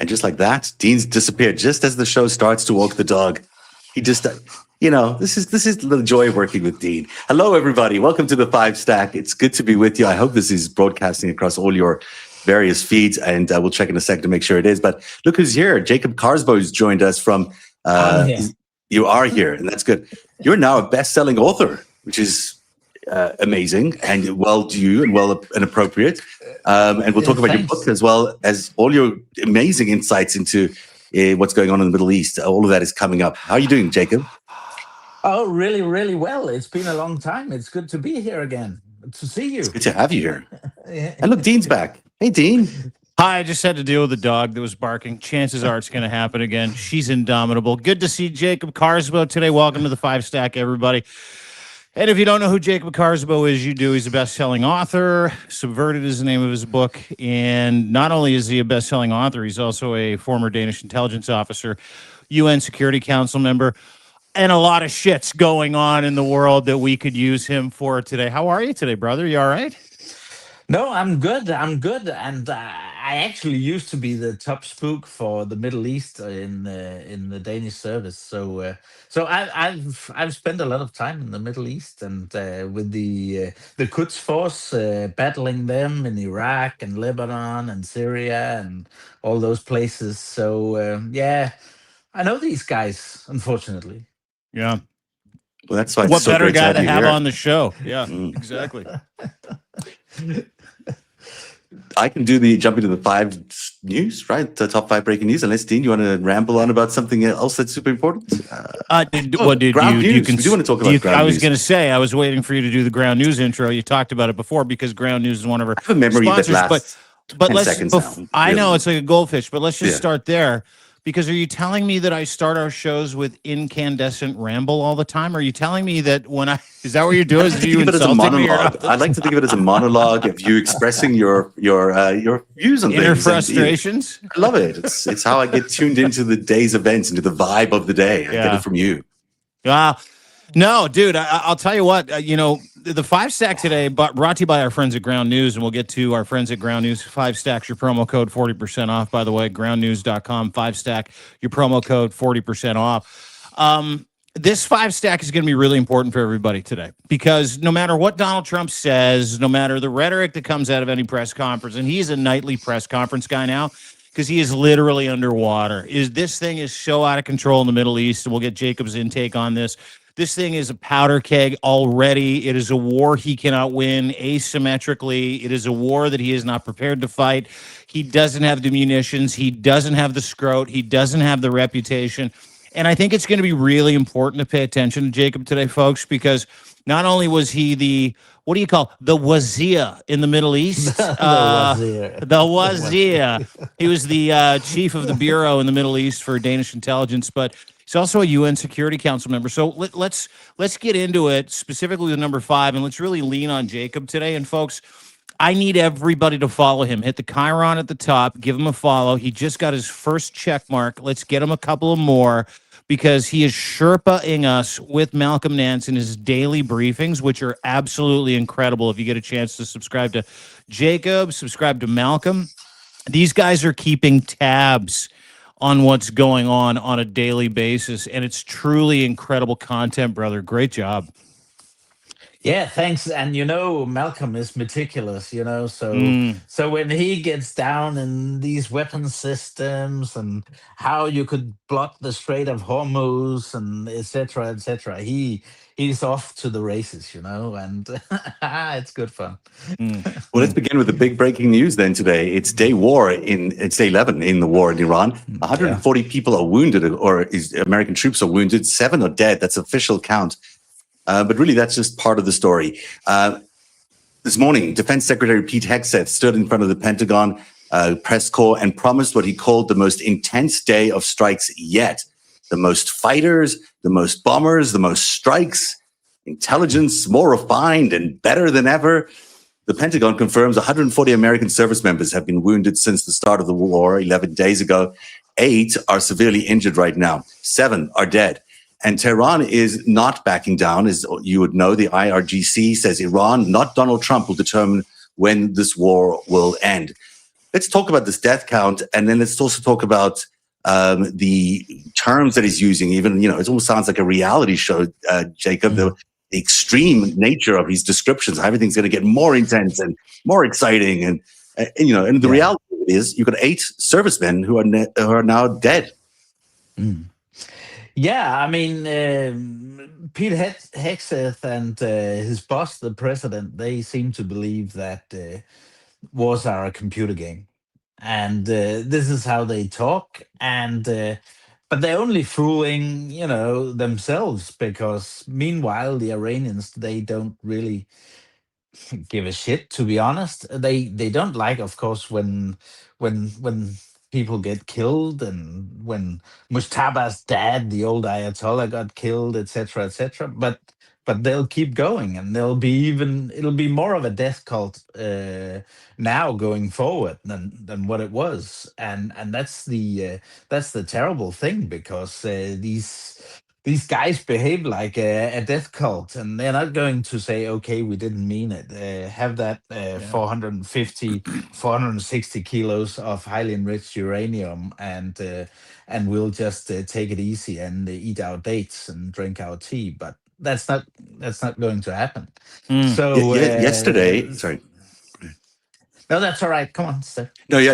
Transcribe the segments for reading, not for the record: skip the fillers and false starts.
And just like that, Dean's disappeared just as the show starts to walk the dog. He just, this is the joy of working with Dean. Hello, everybody. Welcome to the Fivestack. It's good to be with you. I hope this is broadcasting across all your various feeds, and we'll check in a second to make sure it is. But look who's here. Jacob Carsbo has joined us from... You are here, and that's good. You're now a best-selling author, which is amazing and well due and well and appropriate. And we'll talk about your book as well as all your amazing insights into what's going on in the Middle East. All of that is coming up. How are you doing, Jacob? Oh, really, really well. It's been a long time. It's good to be here again. To see you. It's good to have you here. And look, Dean's back. Hey, Dean. Hi, I just had to deal with the dog that was barking. Chances are it's going to happen again. She's indomitable. Good to see Jacob Carsbo today. Welcome to the Fivestack, everybody. And if you don't know who Jacob Carsbo is, you do. He's a best-selling author. Subverted is the name of his book. And not only is he a best-selling author, he's also a former Danish intelligence officer, UN Security Council member, and a lot of shit's going on in the world that we could use him for today. How are you today, brother? You all right? No, I'm good. And I actually used to be the top spook for the Middle East in the Danish service. So I've spent a lot of time in the Middle East and with the Quds Force, battling them in Iraq and Lebanon and Syria and all those places. So yeah, I know these guys, unfortunately. Yeah. Well, that's why. What better guy to have on the show? Yeah, exactly. I can do the jump into the 5 news, right? The top 5 breaking news. Unless, Dean, you want to ramble on about something else that's super important? Ground news. We do want to talk about ground news. I was going to say, I was waiting for you to do the ground news intro. You talked about it before because ground news is one of our sponsors. That lasts but 10 let's. seconds now. I know it's like a goldfish, but let's just start there. Because are you telling me that I start our shows with incandescent ramble all the time? Are you telling me that is that what you're doing? Is you insulting me? I'd like to think of it as a monologue of you expressing your views on inner things. frustrations. I love it. It's how I get tuned into the day's events, into the vibe of the day. I get it from you. No, dude, I'll tell you what, the Fivestack today, brought to you by our friends at Ground News, and we'll get to our friends at Ground News. Fivestack's your promo code, 40% off, by the way, groundnews.com, Fivestack, your promo code, 40% off. This Fivestack is going to be really important for everybody today because no matter what Donald Trump says, no matter the rhetoric that comes out of any press conference, and he's a nightly press conference guy now, because he is literally underwater. This thing is so out of control in the Middle East, and we'll get Jacob's intake on this. This thing is a powder keg already. It is a war he cannot win asymmetrically. It is a war that he is not prepared to fight. He doesn't have the munitions. He doesn't have the scrote. He doesn't have the reputation. And I think it's going to be really important to pay attention to Jacob today, folks, because not only was he the wazir in the Middle East. The wazir. He was the chief of the bureau in the Middle East for Danish intelligence, but he's also a UN Security Council member. So let's get into it, specifically with number 5, and let's really lean on Jacob today. And folks, I need everybody to follow him. Hit the Chiron at the top. Give him a follow. He just got his first check mark. Let's get him a couple of more because he is Sherpa-ing us with Malcolm Nance in his daily briefings, which are absolutely incredible. If you get a chance to subscribe to Jacob, subscribe to Malcolm. These guys are keeping tabs on what's going on a daily basis, and it's truly incredible content, brother. Great job. Yeah, thanks. And Malcolm is meticulous, so when he gets down in these weapon systems and how you could block the Strait of Hormuz and et cetera, he's off to the races, and it's good fun. Well, let's begin with the big breaking news then today. It's day 11 in the war in Iran. 140 people are wounded, American troops are wounded. 7 are dead. That's official count. But really, that's just part of the story. This morning, Defense Secretary Pete Hegseth stood in front of the Pentagon press corps and promised what he called the most intense day of strikes yet. The most fighters, the most bombers, the most strikes, intelligence more refined and better than ever. The Pentagon confirms 140 American service members have been wounded since the start of the war 11 days ago. 8 are severely injured right now. 7 are dead. And Tehran is not backing down. As you would know, the IRGC says Iran, not Donald Trump, will determine when this war will end. let's talk about this death count, and then let's also talk about the terms that he's using. Even, it almost sounds like a reality show, Jacob. The extreme nature of his descriptions. Everything's going to get more intense and more exciting, and the reality is you've got 8 servicemen who are now dead. Mm. Yeah, I mean, Pete Hegseth and his boss, the president, they seem to believe that wars are a computer game, and this is how they talk. And but they're only fooling, themselves, because meanwhile the Iranians, they don't really give a shit, to be honest. They don't like, of course, when people get killed, and when Mustaba's dad, the old Ayatollah, got killed, etc., etc. But they'll keep going, and it'll be more of a death cult now going forward than what it was. And that's the terrible thing, because these guys behave like a death cult, and they're not going to say, okay, we didn't mean it. Have that 450, 460 kilos of highly enriched uranium, and we'll just take it easy and eat our dates and drink our tea. But that's not going to happen. So Yesterday, sorry. No, that's all right. Come on, Steph. No, yeah.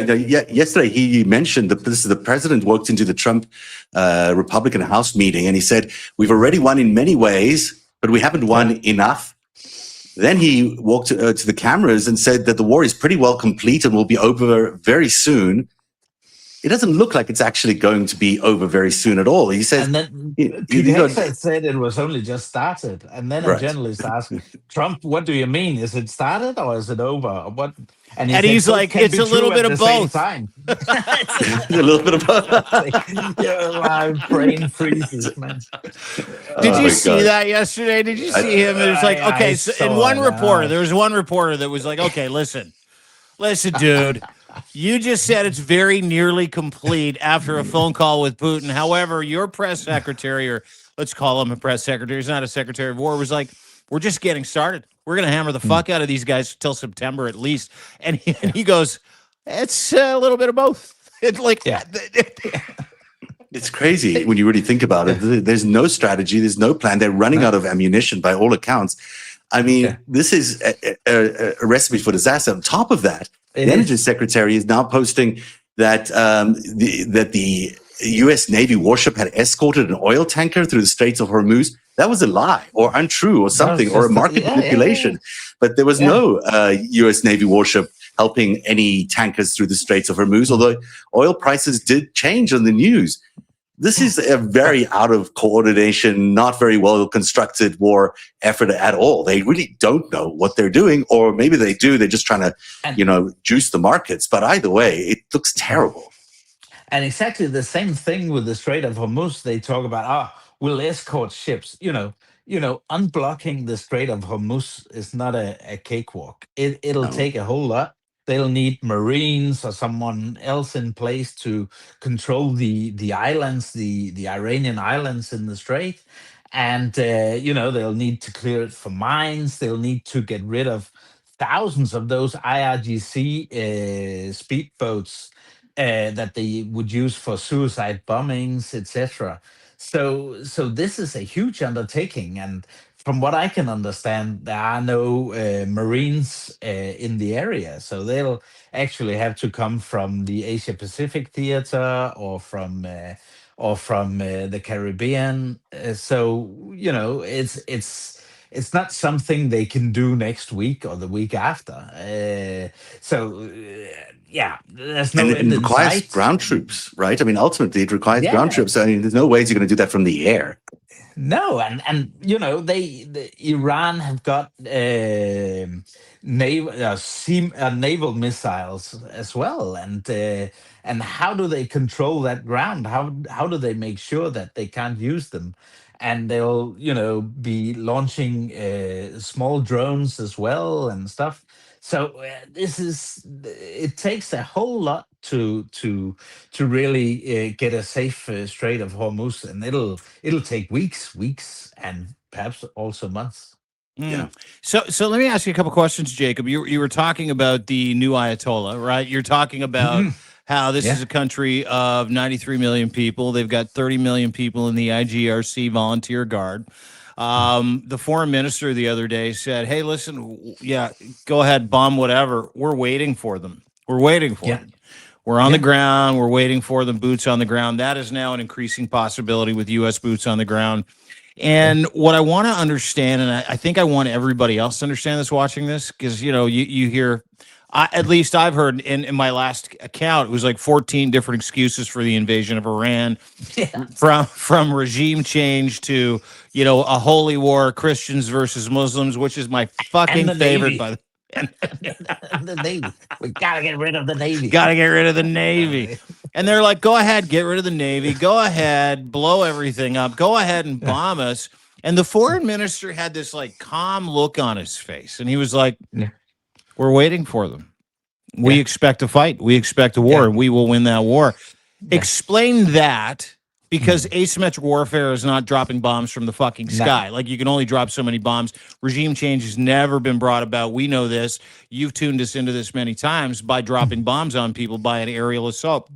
Yesterday, he mentioned that the president walked into the Trump Republican House meeting, and he said, "We've already won in many ways, but we haven't won enough." Then he walked to the cameras and said that the war is pretty well complete and will be over very soon. It doesn't look like it's actually going to be over very soon at all. He says, and then Pete Hegseth said it was only just started, and then a journalist asked Trump, "What do you mean? Is it started or is it over? Or what?" And he's like, "It's a little bit of both." A little bit of both. My brain freezes, man. Did you see that yesterday? Did you see him? It was like, okay, so in one reporter, there was one reporter that was like, "Okay, listen, dude. You just said it's very nearly complete after a phone call with Putin. However, your press secretary, or let's call him a press secretary, he's not a secretary of war, was like, we're just getting started. We're going to hammer the fuck out of these guys till September at least." And he goes, "It's a little bit of both." It's like, it's crazy when you really think about it. There's no strategy. There's no plan. They're running out of ammunition by all accounts. I mean, this is a recipe for disaster. On top of that, the Energy Secretary is now posting that the U.S. Navy warship had escorted an oil tanker through the Straits of Hormuz. That was a lie, or untrue, or something, or a market manipulation. But there was no U.S. Navy warship helping any tankers through the Straits of Hormuz, although oil prices did change on the news. This is a very out of coordination, not very well constructed war effort at all. They really don't know what they're doing, or maybe they do. They're just trying to, juice the markets. But either way, it looks terrible. And exactly the same thing with the Strait of Hormuz. They talk about, we'll escort ships. Unblocking the Strait of Hormuz is not a cakewalk. It'll take a whole lot. They'll need Marines or someone else in place to control the islands, the Iranian islands in the strait. And, they'll need to clear it for mines. They'll need to get rid of thousands of those IRGC speedboats that they would use for suicide bombings, etc. So this is a huge undertaking, and from what I can understand, there are no Marines in the area, so they'll actually have to come from the Asia Pacific theater or from the Caribbean. It's not something they can do next week or the week after. There's no. And it requires ground troops, right? I mean, ultimately, it requires ground troops. I mean, there's no ways you're going to do that from the air. No, and Iran have got naval missiles as well, and how do they control that ground? How do they make sure that they can't use them? And they'll be launching small drones as well and stuff. So it takes a whole lot to really get a safe Strait of Hormuz, and it'll take weeks, and perhaps also months. Yeah. So let me ask you a couple questions, Jacob. You were talking about the new Ayatollah, right? You're talking about how this is a country of 93 million people. They've got 30 million people in the IGRC volunteer guard. The foreign minister the other day said, "Hey, listen, go ahead, bomb whatever. We're waiting for them. We're waiting for them. We're on the ground. We're waiting for them, boots on the ground." That is now an increasing possibility with U.S. boots on the ground. And what I want to understand, and I think I want everybody else to understand this watching this, because, you hear, at least I've heard in my last account, it was like 14 different excuses for the invasion of Iran, from regime change to, a holy war, Christians versus Muslims, which is my fucking favorite, Navy. by the The Navy. We gotta get rid of the Navy. Got to get rid of the Navy. And they're like, go ahead, get rid of the Navy. Go ahead, blow everything up. Go ahead and bomb us. And the foreign minister had this like calm look on his face. And he was like, we're waiting for them. We expect a fight. We expect a war, and we will win that war. Explain that, because asymmetric warfare is not dropping bombs from the fucking sky. Like, you can only drop so many bombs. Regime change has never been brought about. We know this. You've tuned us into this many times by dropping bombs on people by an aerial assault.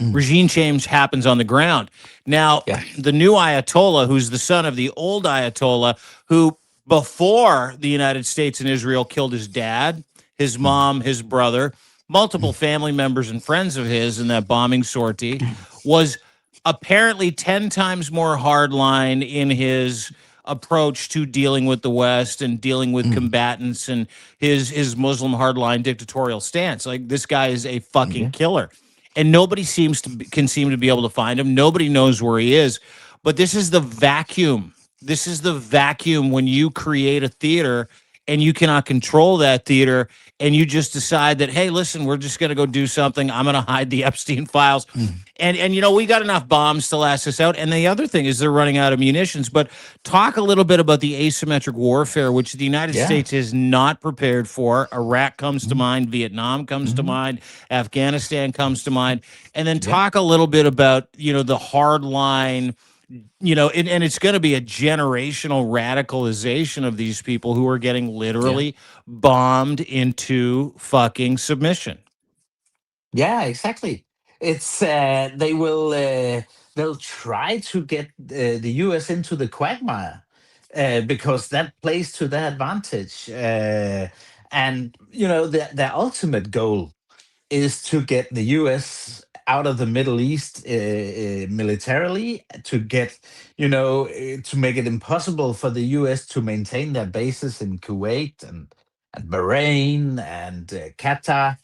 Regime change happens on the ground. Now, the new Ayatollah, who's the son of the old Ayatollah, who before the United States and Israel killed his dad, his mom, his brother, multiple family members and friends of his in that bombing sortie, was apparently 10 times more hardline in his approach to dealing with the West and dealing with combatants, and his Muslim hardline dictatorial stance. Like, this guy is a fucking killer. And nobody can seem to be able to find him. Nobody knows where he is. But this is the vacuum. This is the vacuum when you create a theater and you cannot control that theater, and you just decide that, hey, listen, we're just going to go do something. I'm going to hide the Epstein files. And we got enough bombs to last us out. And the other thing is they're running out of munitions. But talk a little bit about the asymmetric warfare, which the United States is not prepared for. Iraq comes to mind. Vietnam comes to mind. Afghanistan comes to mind. And then talk a little bit about, the hard line, and it's going to be a generational radicalization of these people who are getting literally bombed into fucking submission. Yeah, exactly. It's they'll try to get the U.S. into the quagmire because that plays to their advantage, and their ultimate goal is to get the U.S. out of the Middle East militarily, to get, to make it impossible for the U.S. to maintain their bases in Kuwait and Bahrain and Qatar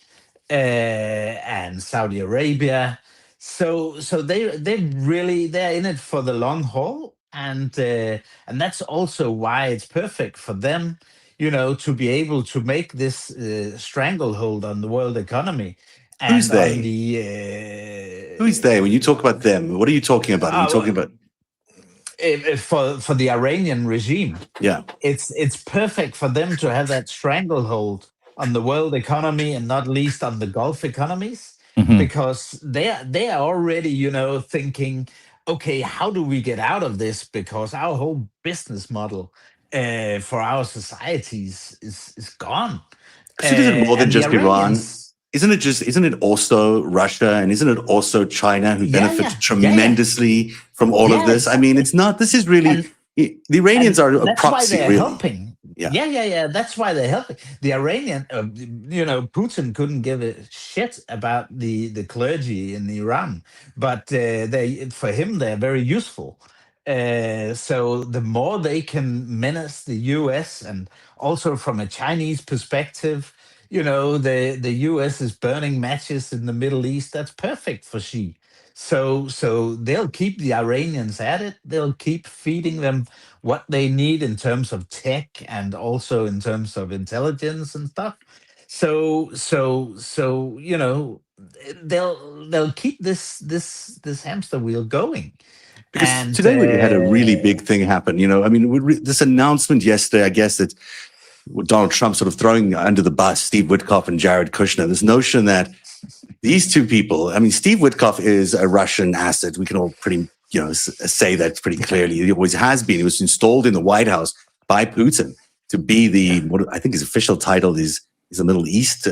and Saudi Arabia. So they're in it for the long haul, and that's also why it's perfect for them, to be able to make this stranglehold on the world economy. And Who's they? On the, Who's they? When you talk about them, what are you talking about? Are you talking about for the Iranian regime? Yeah, it's perfect for them to have that stranglehold on the world economy, and not least on the Gulf economies, because they are already, thinking, okay, how do we get out of this? Because our whole business model for our societies is gone. because it isn't more than And the just Iran. Iranians, Isn't it also Russia, and isn't it also China, who benefit yeah. tremendously from all of this? I mean, it's not, this is really, the Iranians are a that's proxy, why they're really. helping. Yeah. Yeah. That's why they're helping. The Iranian, Putin couldn't give a shit about the clergy in Iran, but for him they're very useful. So the more they can menace the U.S., and also from a Chinese perspective, the U.S. is burning matches in the Middle East. That's perfect for Xi. So they'll keep the Iranians at it. They'll keep feeding them what they need in terms of tech, and also in terms of intelligence and stuff. So they'll keep this hamster wheel going. Because And today we had a really big thing happen. This announcement yesterday, I guess, that Donald Trump sort of throwing under the bus Steve Witkoff and Jared Kushner, this notion that these two people, Steve Witkoff is a Russian asset. We can all pretty, say that pretty clearly. He always has been. He was installed in the White House by Putin. to be the what I think his official title is the Middle East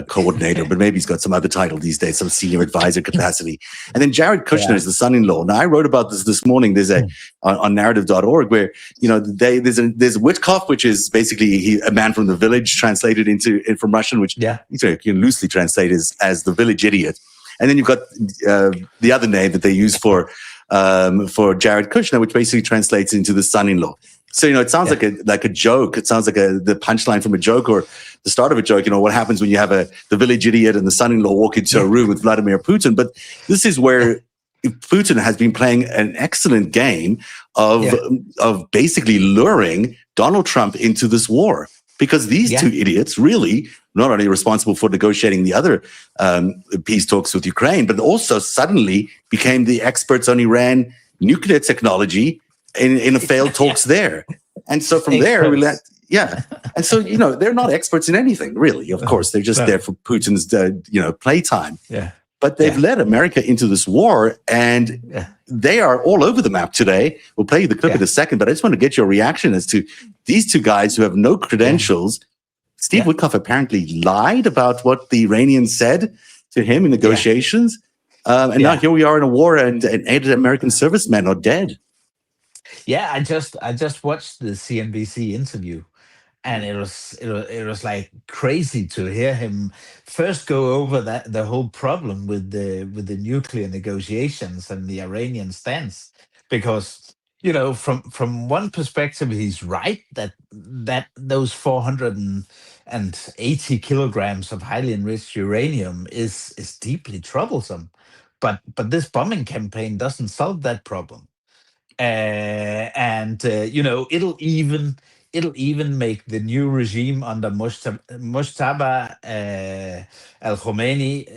coordinator, but maybe he's got some other title these days, some senior advisor capacity. And then Jared Kushner is the son-in-law. Now I wrote about this morning. There's on narrative.org where there's Witkoff, which is basically a man from the village translated from Russian, which you can loosely translate as the village idiot. And then you've got the other name that they use for Jared Kushner, which basically translates into the son-in-law. So, it sounds like a joke. It sounds like the punchline from a joke or the start of a joke. What happens when you have the village idiot and the son-in-law walk into a room with Vladimir Putin. But this is where Putin has been playing an excellent game of basically luring Donald Trump into this war. Because these two idiots really not only responsible for negotiating the other peace talks with Ukraine, but also suddenly became the experts on Iran nuclear technology in a failed talks there. And so from there, and so, they're not experts in anything, really. Of course, they're just there for Putin's, playtime. Yeah. But they've led America into this war, and they are all over the map today. We'll play you the clip in a second, but I just want to get your reaction as to these two guys who have no credentials. Steve Witkoff apparently lied about what the Iranians said to him in negotiations. And now here we are in a war, and 8 American servicemen are dead. Yeah, I just watched the CNBC interview, and it was like crazy to hear him first go over the whole problem with the nuclear negotiations and the Iranian stance, because from one perspective he's right that those 480 kilograms of highly enriched uranium is deeply troublesome, but this bombing campaign doesn't solve that problem. It'll even make the new regime under Mujtaba al-Khomeini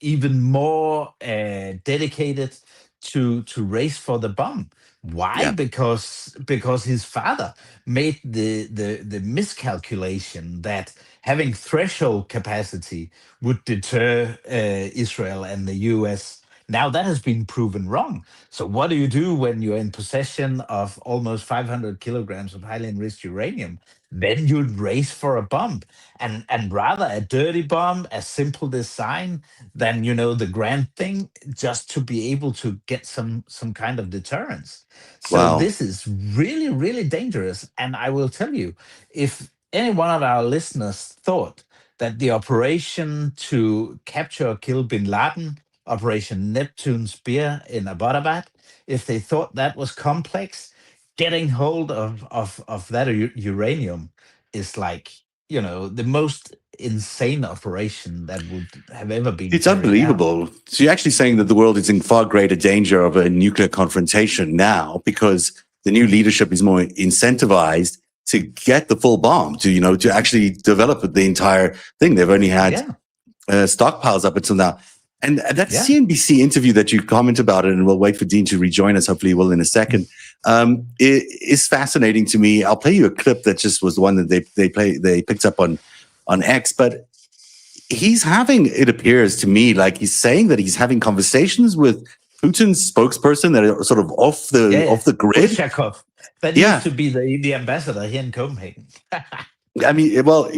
even more dedicated to race for the bomb. Why? Yeah. Because his father made the miscalculation that having threshold capacity would deter Israel and the US. Now that has been proven wrong. So what do you do when you're in possession of almost 500 kilograms of highly enriched uranium? Then you'd race for a bomb, and rather a dirty bomb, a simple design than the grand thing, just to be able to get some kind of deterrence. So This is really, really dangerous. And I will tell you, if any one of our listeners thought that the operation to capture or kill bin Laden, Operation Neptune Spear in Abbottabad, if they thought that was complex, getting hold of that uranium is like, the most insane operation that would have ever been. It's unbelievable. Out. So you're actually saying that the world is in far greater danger of a nuclear confrontation now because the new leadership is more incentivized to get the full bomb, to actually develop the entire thing. They've only had stockpiles up until now. And that CNBC interview that you comment about it, and we'll wait for Dean to rejoin us, hopefully he will in a second, it is fascinating to me. I'll play you a clip that just was the one that they picked up on X, but he's having, it appears to me, like he's saying that he's having conversations with Putin's spokesperson that are sort of off the grid. Ushakov. That used to be the ambassador here in Copenhagen. I mean, well,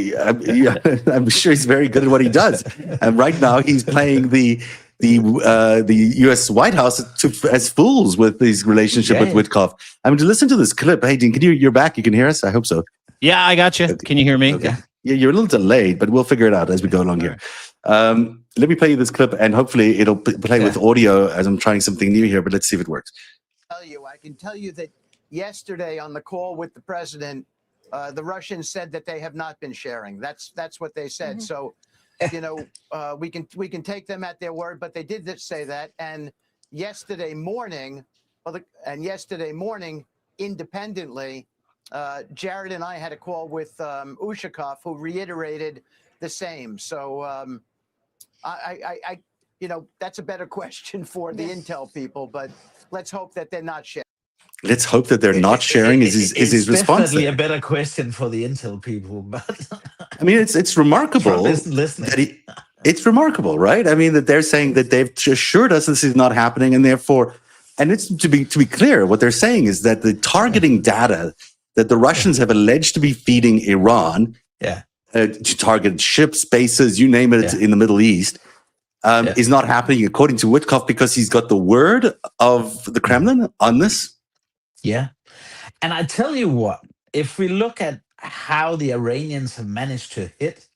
I'm sure he's very good at what he does. And right now, he's playing the U.S. White House as fools with his relationship with Witkoff. I mean, to listen to this clip. Hey, Dean, you're back? You can hear us? I hope so. Yeah, I got you. Can you hear me? Okay. Yeah, you're a little delayed, but we'll figure it out as we go along here. Let me play you this clip, and hopefully it'll play with audio as I'm trying something new here. But let's see if it works. I can tell you that yesterday on the call with the president, the Russians said that they have not been sharing. That's what they said. So, we can take them at their word, but they did say that. And yesterday morning, independently, Jared and I had a call with Ushakov, who reiterated the same. So, I that's a better question for the intel people, but let's hope that they're not sharing. Let's hope that they're not sharing. Is his response? It's definitely a better question for the intel people, but I mean, it's remarkable. It's remarkable, right? I mean, that they're saying that they've assured us this is not happening, and therefore, and it's to be clear, what they're saying is that the targeting data that the Russians have alleged to be feeding Iran Yeah. to target ships, bases, you name it, in the Middle East, is not happening, according to Witkoff, because he's got the word of the Kremlin on this. Yeah. And I tell you what, if we look at how the Iranians have managed to hit,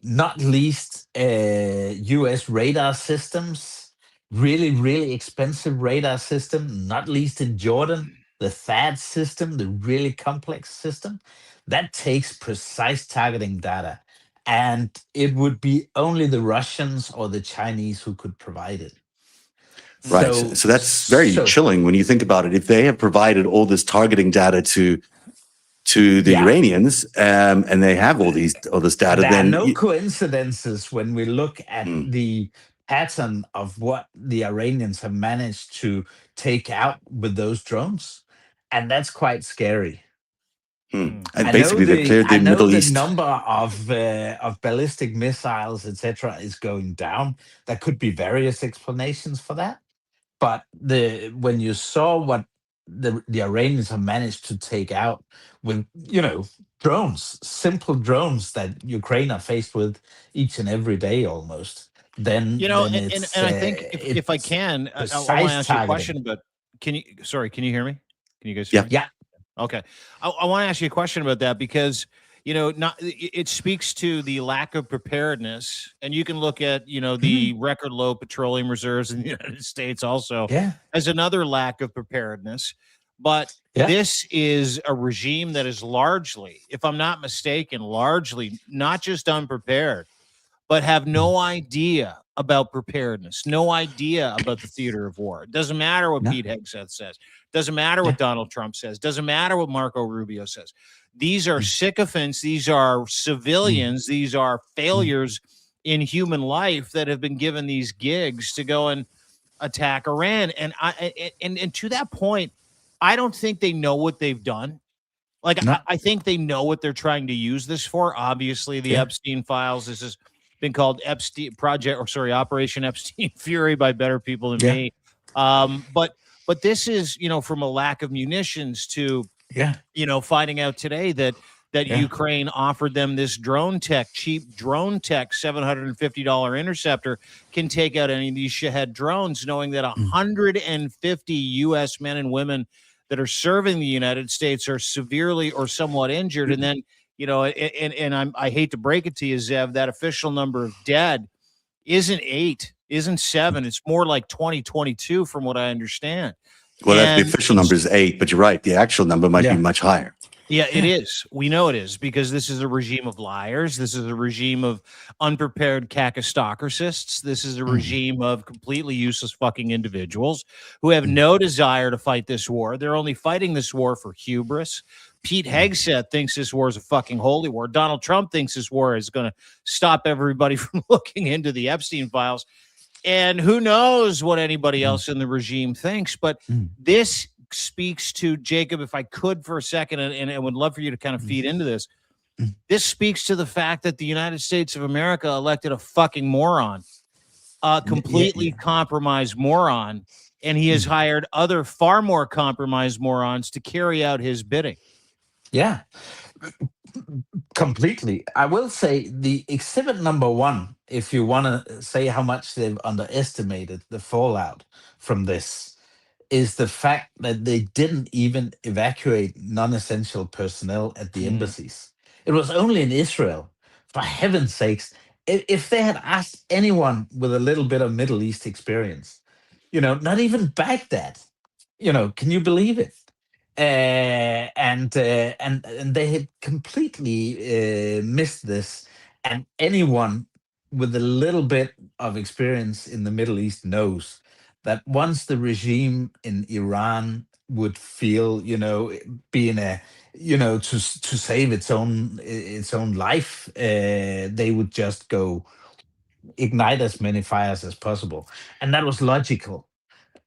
not least US radar systems, really, really expensive radar system, not least in Jordan, the THAAD system, the really complex system, that takes precise targeting data. And it would be only the Russians or the Chinese who could provide it. Right. So that's very chilling when you think about it. If they have provided all this targeting data to the Iranians, and they have all this data, there then are no coincidences when we look at the pattern of what the Iranians have managed to take out with those drones, and that's quite scary. And basically, they cleared the Middle East. Number of ballistic missiles, etc., is going down. There could be various explanations for that, but when you saw what the Iranians have managed to take out with, drones, simple drones that Ukraine are faced with each and every day almost, then and I think if I can, I want to ask you a question. But can you hear me? Can you guys hear me? Yeah. Okay. I want to ask you a question about that because it speaks to the lack of preparedness, and you can look at the record low petroleum reserves in the United States also as another lack of preparedness. But this is a regime that is largely, if I'm not mistaken, not just unprepared, but have no idea about preparedness, no idea about the theater of war. It doesn't matter what Pete Hegseth says. Doesn't matter what Donald Trump says. Doesn't matter what Marco Rubio says. These are sycophants. These are civilians. These are failures in human life that have been given these gigs to go and attack Iran. And and to that point, I don't think they know what they've done. I think they know what they're trying to use this for. Obviously, the Epstein files. This has been called Operation Epstein Fury by better people than me. But this is, from a lack of munitions to, finding out today that Ukraine offered them this cheap drone tech, $750 interceptor can take out any of these Shahed drones, knowing that 150 U.S. men and women that are serving the United States are severely or somewhat injured. And then, I hate to break it to you, Zev, that official number of dead isn't 8, isn't 7. It's more like 2022 from what I understand. Well, the official number is 8, but you're right. The actual number might be much higher. Yeah, it is. We know it is because this is a regime of liars. This is a regime of unprepared kakistocracists. This is a regime of completely useless fucking individuals who have no desire to fight this war. They're only fighting this war for hubris. Pete Hegseth thinks this war is a fucking holy war. Donald Trump thinks this war is going to stop everybody from looking into the Epstein files. And who knows what anybody else in the regime thinks. But this speaks to, Jacob, if I could for a second, and I would love for you to kind of feed into this. This speaks to the fact that the United States of America elected a fucking moron, a completely compromised moron, and he has hired other far more compromised morons to carry out his bidding. Yeah, completely. I will say the exhibit number 1, if you want to say how much they've underestimated the fallout from this, is the fact that they didn't even evacuate non-essential personnel at the embassies. It was only in Israel. For heaven's sakes, if they had asked anyone with a little bit of Middle East experience, not even Baghdad, can you believe it? And they had completely missed this. And anyone with a little bit of experience in the Middle East knows that once the regime in Iran would feel, being to save its own life, they would just go ignite as many fires as possible, and that was logical.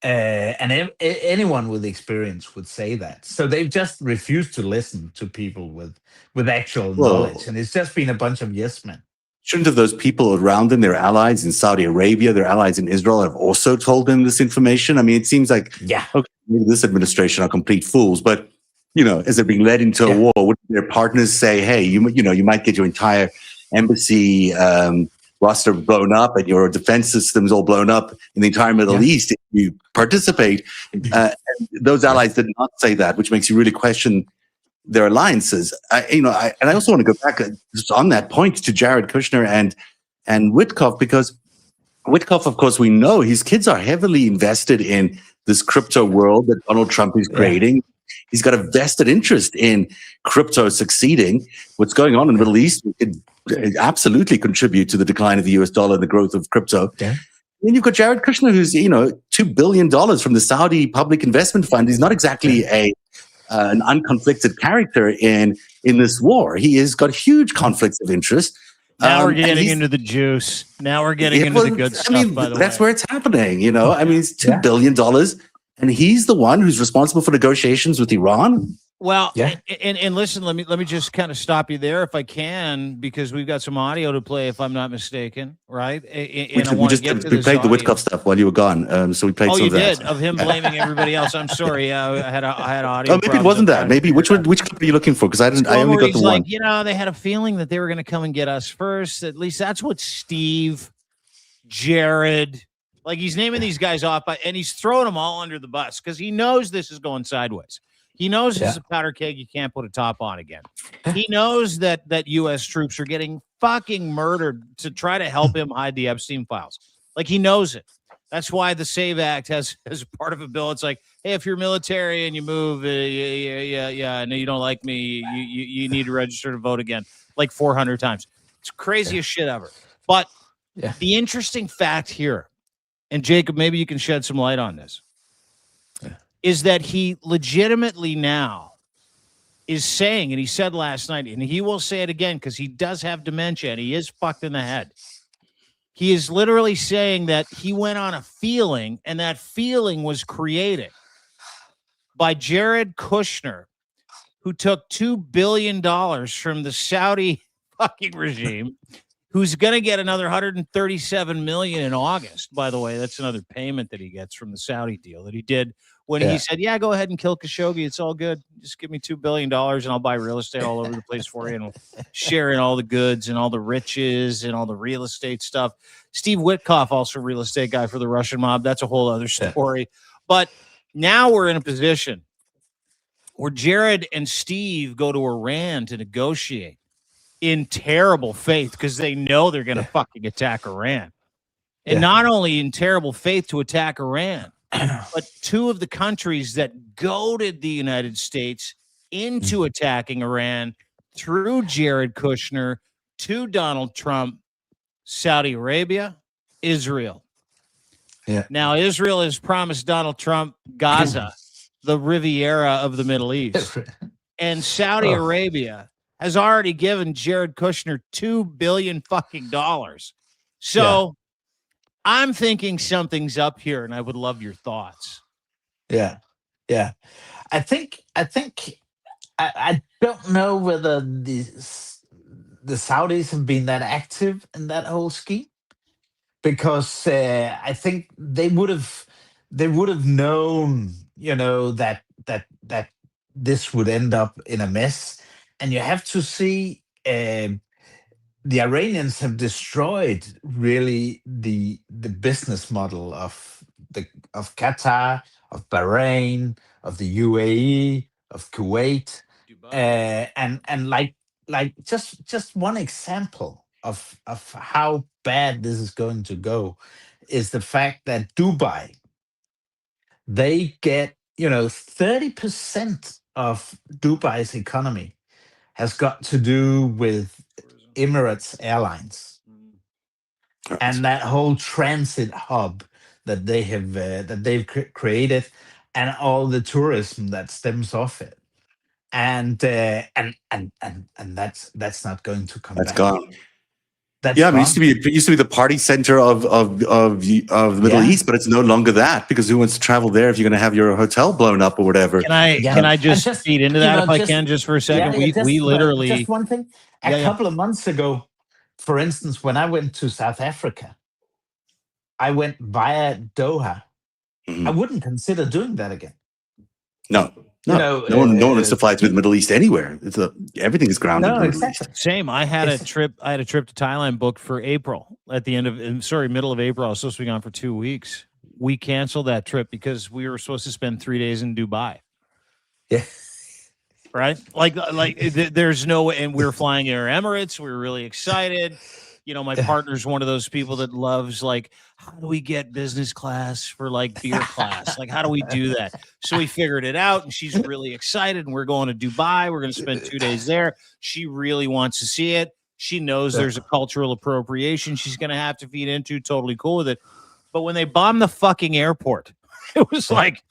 And anyone with experience would say that. So they've just refused to listen to people with actual knowledge, and it's just been a bunch of yes men. Shouldn't have those people around them, their allies in Saudi Arabia, their allies in Israel, have also told them this information? I mean, it seems like, okay, maybe this administration are complete fools, but as they're being led into a war, would their partners say, hey, you might get your entire embassy roster blown up and your defense systems all blown up in the entire Middle East if you participate? And those allies did not say that, which makes you really question their alliances. And I also want to go back just on that point to Jared Kushner and Witkoff, because Witkoff, of course, we know his kids are heavily invested in this crypto world that Donald Trump is creating. He's got a vested interest in crypto succeeding. What's going on in the Middle East could absolutely contribute to the decline of the US dollar and the growth of crypto. Yeah. Then you've got Jared Kushner, who's, $2 billion from the Saudi Public Investment Fund. He's not exactly an unconflicted character in this war. He has got huge conflicts of interest. Now we're getting into the juice. Now we're getting into the good stuff, by the way. That's where it's happening, it's $2 billion, and he's the one who's responsible for negotiations with Iran. Well, and listen, let me just kind of stop you there if I can, because we've got some audio to play, if I'm not mistaken, right? We played the Witkoff stuff while you were gone, so we played some of that. Oh, you did? Of him blaming everybody else. I'm sorry. I had audio. Oh, maybe it wasn't that. Maybe which clip are you looking for? Because I only got the one. They had a feeling that they were going to come and get us first. At least that's what Steve, Jared, he's naming these guys off, and he's throwing them all under the bus because he knows this is going sideways. He knows it's a powder keg you can't put a top on again. He knows that U.S. troops are getting fucking murdered to try to help him hide the Epstein files. He knows it. That's why the SAVE Act has as part of a bill. It's like, hey, if you're military and you move, and you don't like me, you need to register to vote again, 400 times. It's craziest shit ever. But the interesting fact here, and Jacob, maybe you can shed some light on this, is that he legitimately now is saying, and he said last night, and he will say it again because he does have dementia and he is fucked in the head. He is literally saying that he went on a feeling, and that feeling was created by Jared Kushner, who took $2 billion from the Saudi fucking regime, who's going to get another $137 million in August. By the way, that's another payment that he gets from the Saudi deal that he did when he said, go ahead and kill Khashoggi. It's all good. Just give me $2 billion and I'll buy real estate all over the place for you, and we'll share in all the goods and all the riches and all the real estate stuff. Steve Witkoff, also real estate guy for the Russian mob. That's a whole other story. But now we're in a position where Jared and Steve go to Iran to negotiate in terrible faith because they know they're going to fucking attack Iran. And not only in terrible faith to attack Iran, but two of the countries that goaded the United States into attacking Iran through Jared Kushner to Donald Trump, Saudi Arabia, Israel. Now, Israel has promised Donald Trump Gaza, the Riviera of the Middle East. And Saudi Arabia has already given Jared Kushner $2 billion fucking dollars. So I'm thinking something's up here, and I would love your thoughts. I think I don't know whether the Saudis have been that active in that whole scheme, because I think they would have known, that this would end up in a mess. And you have to see, the Iranians have destroyed really the business model of Qatar, of Bahrain, of the UAE, of Kuwait, and just one example of how bad this is going to go is the fact that Dubai, they get 30% of Dubai's economy has got to do with Emirates Airlines and that whole transit hub that they've created, and all the tourism that stems off it, and that's not going to come. That's back. gone. That's yeah, I mean, gone. it used to be the party center of the Middle East, but it's no longer that, because who wants to travel there if you're going to have your hotel blown up or whatever? Can I just feed into that if I can just for a second? We literally just one thing. A couple of months ago, for instance, when I went to South Africa, I went via Doha. I wouldn't consider doing that again. No. No, no one wants to fly to the Middle East anywhere. Everything is grounded in the Middle East. Same. I had a trip to Thailand booked for April at the middle of April. I was supposed to be gone for 2 weeks. We canceled that trip because we were supposed to spend 3 days in Dubai. Yeah. Right. There's no way. And we were flying Air Emirates. We were really excited. You know, my partner's one of those people that loves, like, how do we get business class for like beer class? Like, how do we do that? So we figured it out, and she's really excited. And we're going to Dubai. We're going to spend 2 days there. She really wants to see it. She knows there's a cultural appropriation she's going to have to feed into. Totally cool with it. But when they bombed the fucking airport, it was like,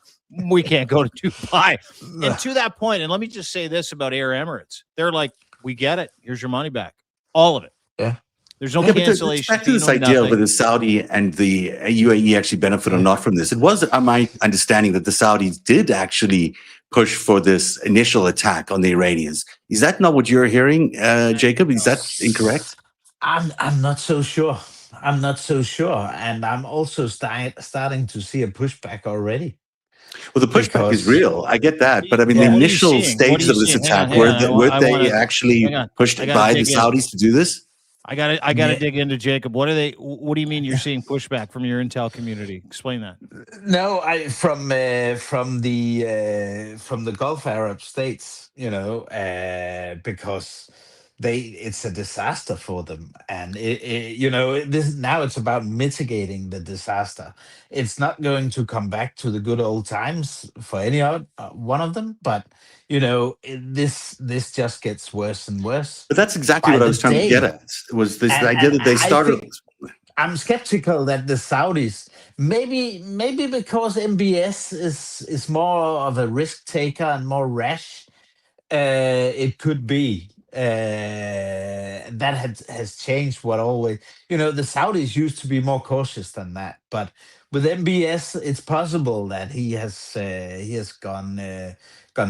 we can't go to Dubai. And to that point, and let me just say this about Air Emirates. They're like, we get it. Here's your money back. All of it. Yeah. There's no cancellation. Back to this idea of whether the Saudi and the UAE actually benefit or not from this. It was my understanding that the Saudis did actually push for this initial attack on the Iranians. Is that not what you're hearing, Jacob? Is that incorrect? I'm not so sure. I'm not so sure, and I'm also starting to see a pushback already. Well, the pushback is real. I get that, but I mean, the initial stages of this attack were they actually pushed by the Saudis to do this? I gotta dig into Jacob. What do you mean you're seeing pushback from your intel community? Explain that. No, from the Gulf Arab states, you know, because it's a disaster for them, and now it's about mitigating the disaster. It's not going to come back to the good old times for any one of them, but this just gets worse and worse. But that's exactly what I was trying to get at. Was this idea that they started? I'm skeptical that the Saudis, maybe because MBS is more of a risk taker and more rash. It could be that has changed. What always, the Saudis used to be more cautious than that, but with MBS, it's possible that he has gone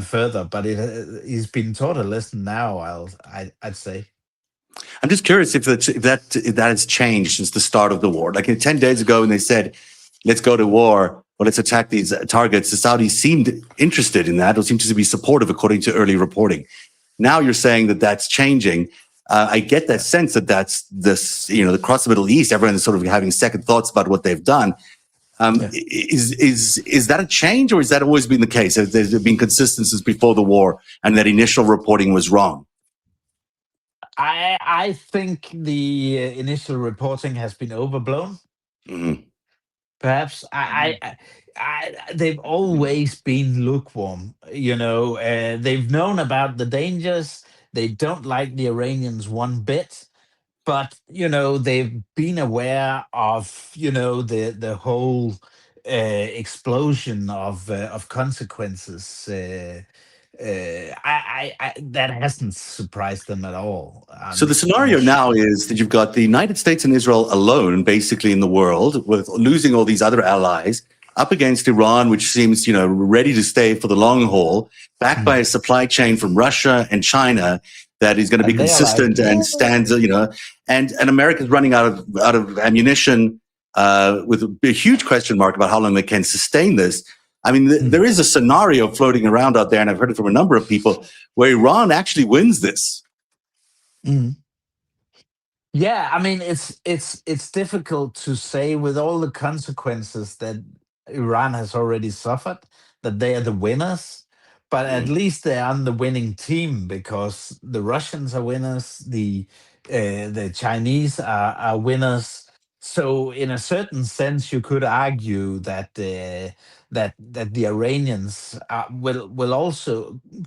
further. But he's been taught a lesson now. I'd say. I'm just curious if that has changed since the start of the war. Like 10 days ago, when they said, "Let's go to war," or "Let's attack these targets," the Saudis seemed interested in that, or seemed to be supportive, according to early reporting. Now you're saying that that's changing. I get that sense that that's this, across the Middle East, everyone is sort of having second thoughts about what they've done. Is that a change, or has that always been the case? Has there been consistent since before the war, and that initial reporting was wrong? I think the initial reporting has been overblown. Mm-hmm. Perhaps they've always been lukewarm. They've known about the dangers. They don't like the Iranians one bit, but they've been aware of the whole explosion of consequences. That hasn't surprised them at all. So the scenario now is that you've got the United States and Israel alone, basically, in the world, with losing all these other allies, up against Iran, which seems, ready to stay for the long haul, backed by a supply chain from Russia and China that is going to be consistent and stands, and America's running out of ammunition, with a huge question mark about how long they can sustain this. I mean, there is a scenario floating around out there, and I've heard it from a number of people, where Iran actually wins this. Mm. Yeah, I mean, it's difficult to say with all the consequences that Iran has already suffered, that they are the winners. But at least they're on the winning team, because the Russians are winners, the Chinese are winners. So, in a certain sense, you could argue that the Iranians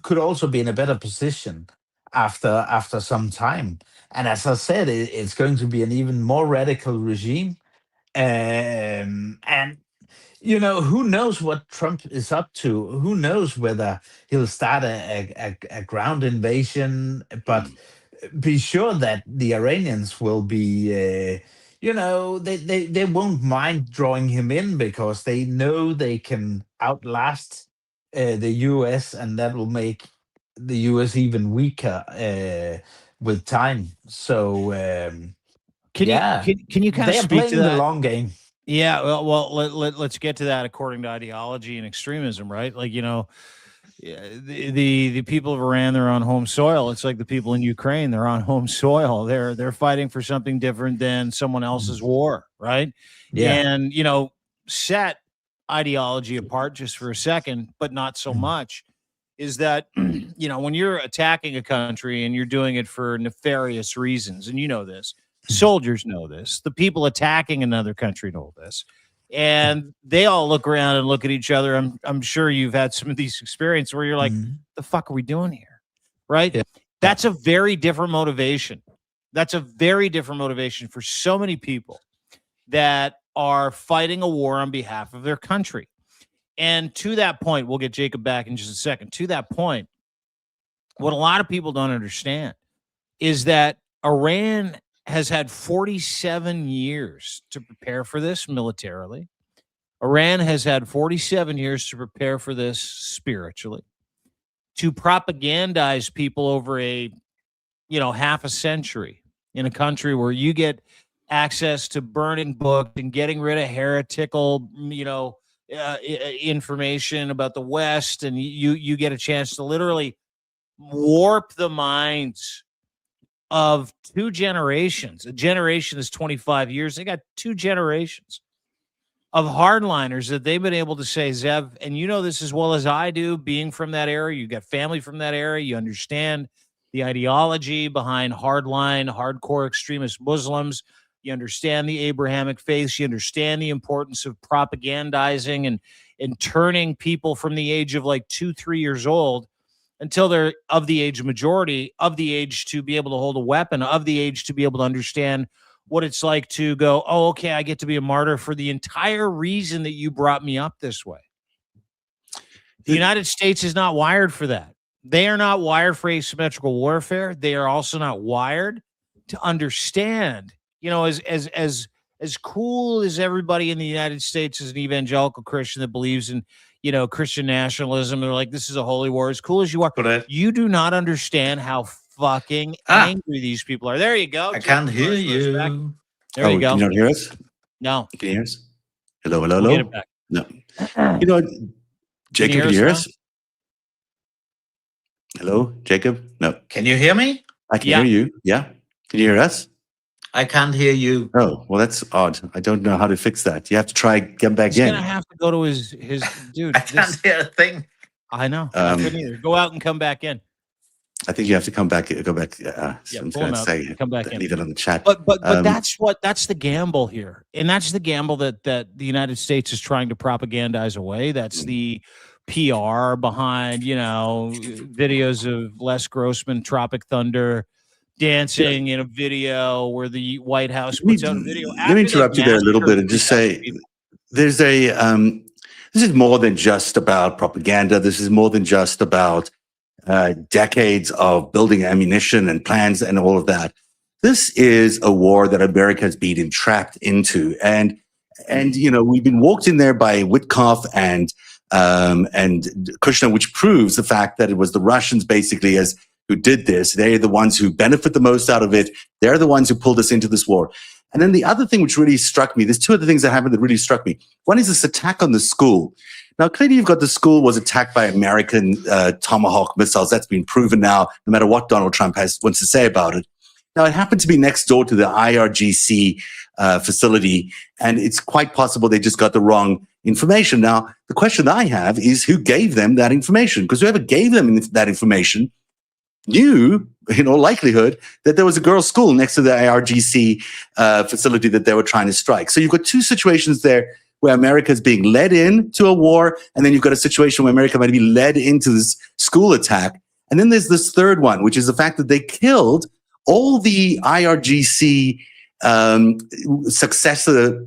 could also be in a better position after some time. And as I said, it's going to be an even more radical regime. And who knows what Trump is up to? Who knows whether he'll start a ground invasion? But be sure that the Iranians will be, they won't mind drawing him in, because they know they can outlast the US, and that will make the US even weaker with time. So, can you kind of they're speak playing to that? the long game. Yeah, well, let's get to that according to ideology and extremism, right? Like, the people of Iran, they're on home soil. It's like the people in Ukraine, they're on home soil. They're fighting for something different than someone else's war, right? Yeah. And set ideology apart just for a second, but not so much. Is that when you're attacking a country and you're doing it for nefarious reasons, and this, soldiers know this, the people attacking another country know this. And they all look around and look at each other. I'm sure you've had some of these experiences where you're like, the fuck are we doing here? Right? Yeah. That's a very different motivation. That's a very different motivation for so many people that are fighting a war on behalf of their country. And to that point, we'll get Jacob back in just a second. To that point, what a lot of people don't understand is that Iran has had 47 years to prepare for this militarily. Iran has had 47 years to prepare for this spiritually. To propagandize people over a, half a century in a country where you get access to burning books and getting rid of heretical, information about the West, and you get a chance to literally warp the minds of two generations. A generation is 25 years. They got two generations of hardliners that they've been able to say, Zev, and this as well as I do, being from that era. You got family from that era. You understand the ideology behind hardcore extremist Muslims. You understand the Abrahamic faiths. You understand the importance of propagandizing and turning people from the age of like 2-3 years old until they're of the age of majority, of the age to be able to hold a weapon, of the age to be able to understand what it's like to go, oh, okay, I get to be a martyr for the entire reason that you brought me up this way. The United States is not wired for that. They are not wired for asymmetrical warfare. They are also not wired to understand, as cool as everybody in the United States is an evangelical Christian that believes in Christian nationalism. They're like, this is a holy war. As cool as you are, you do not understand how fucking angry these people are. There you go. I can't hear you. There you go. Can you not hear us? No. Can you hear us? Hello, hello, We'll hello. get it back. No. Jacob, can you hear us? Hello, Jacob? No. Can you hear me? I can hear you. Yeah. Can you hear us? I can't hear you. Oh, well, that's odd. I don't know how to fix that. You have to try get back He's in. gonna have to go to his dude. I can't hear a thing. I know. I couldn't either. Go out and come back in. I think you have to come back. Go back. Yeah, I'm pull him going to out. say Come back in. leave it on the chat. But that's the gamble here, and that's the gamble that the United States is trying to propagandize away. That's the PR behind videos of Les Grossman, Tropic Thunder, dancing in a video where the White House puts out a video. Let me interrupt you there a little bit and just say there's a this is more than just about propaganda. This is more than just about decades of building ammunition and plans and all of that. This is a war that America has been entrapped into, and we've been walked in there by Witkoff and Kushner, which proves the fact that it was the Russians basically who did this. They're the ones who benefit the most out of it. They're the ones who pulled us into this war. And then the other thing which really struck me, there's two other things that happened that really struck me. One is this attack on the school. Now, clearly you've got the school was attacked by American Tomahawk missiles. That's been proven now, no matter what Donald Trump wants to say about it. Now, it happened to be next door to the IRGC facility, and it's quite possible they just got the wrong information. Now, the question I have is who gave them that information? Because whoever gave them that information knew, in all likelihood, that there was a girls' school next to the IRGC facility that they were trying to strike. So you've got two situations there where America is being led into a war, and then you've got a situation where America might be led into this school attack. And then there's this third one, which is the fact that they killed all the IRGC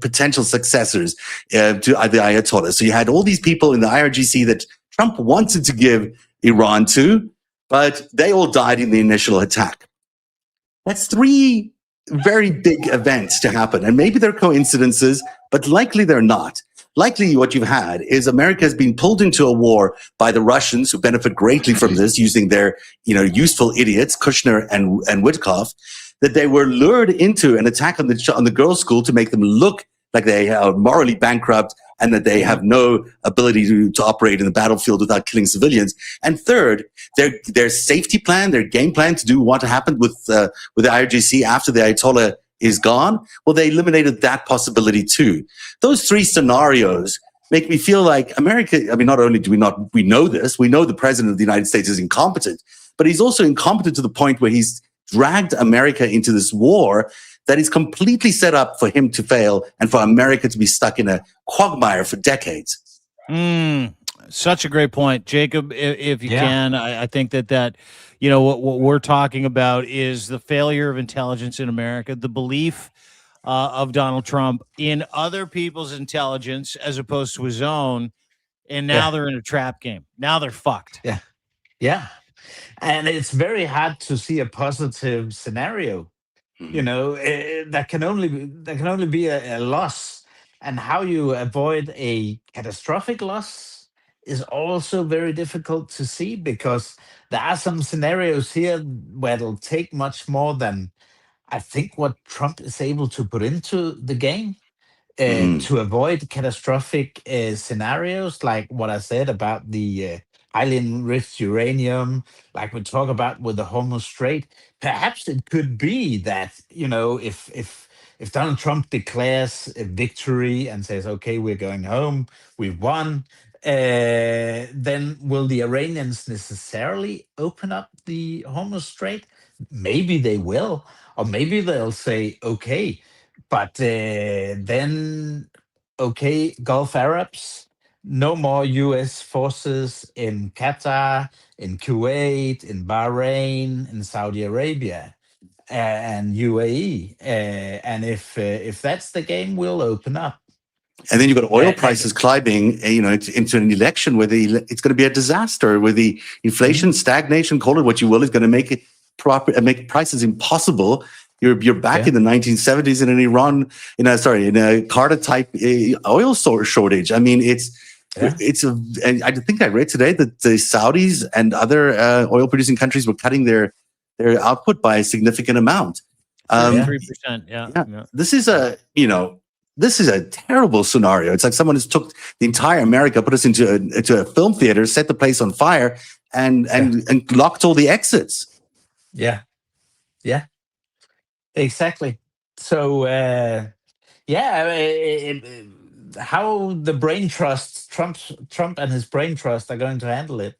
potential successors to the Ayatollah. So you had all these people in the IRGC that Trump wanted to give Iran to, but they all died in the initial attack. That's three very big events to happen. And maybe they're coincidences, but likely they're not. Likely what you've had is America has been pulled into a war by the Russians, who benefit greatly from this, using their useful idiots, Kushner and Witkoff, that they were lured into an attack on the girls' school to make them look like they are morally bankrupt, and that they have no ability to operate in the battlefield without killing civilians. And third, their safety plan, their game plan to do what happened with the IRGC after the Ayatollah is gone, well, they eliminated that possibility too. Those three scenarios make me feel like America, I mean, not only do we know this, we know the president of the United States is incompetent, but he's also incompetent to the point where he's dragged America into this war that is completely set up for him to fail and for America to be stuck in a quagmire for decades. Such a great point, Jacob. If you can, I think that what we're talking about is the failure of intelligence in America, the belief of Donald Trump in other people's intelligence as opposed to his own, and now they're in a trap game. Now they're fucked. Yeah, and it's very hard to see a positive scenario. That can only be a loss, and how you avoid a catastrophic loss is also very difficult to see, because there are some scenarios here where it'll take much more than I think what Trump is able to put into the game to avoid catastrophic scenarios, like what I said about the highly enriched uranium, like we talk about with the Hormuz Strait. Perhaps it could be that, if Donald Trump declares a victory and says, "Okay, we're going home, we've won," then will the Iranians necessarily open up the Hormuz Strait? Maybe they will, or maybe they'll say, "Okay." But then, okay, Gulf Arabs, no more U.S. forces in Qatar, in Kuwait, in Bahrain, in Saudi Arabia, and UAE. And if that's the game, we'll open up. And then you've got oil prices climbing, into an election where it's going to be a disaster, where the inflation, stagnation, call it what you will, is going to make it make prices impossible. You're back in the 1970s in a Carter type oil shortage. I mean, and I think I read today that the Saudis and other oil producing countries were cutting their output by a significant amount. 3%. Yeah. This is a terrible scenario. It's like someone has took the entire America, put us into a film theater, set the place on fire, and locked all the exits. Yeah. Exactly. So, how the brain trust, Trump and his brain trust are going to handle it,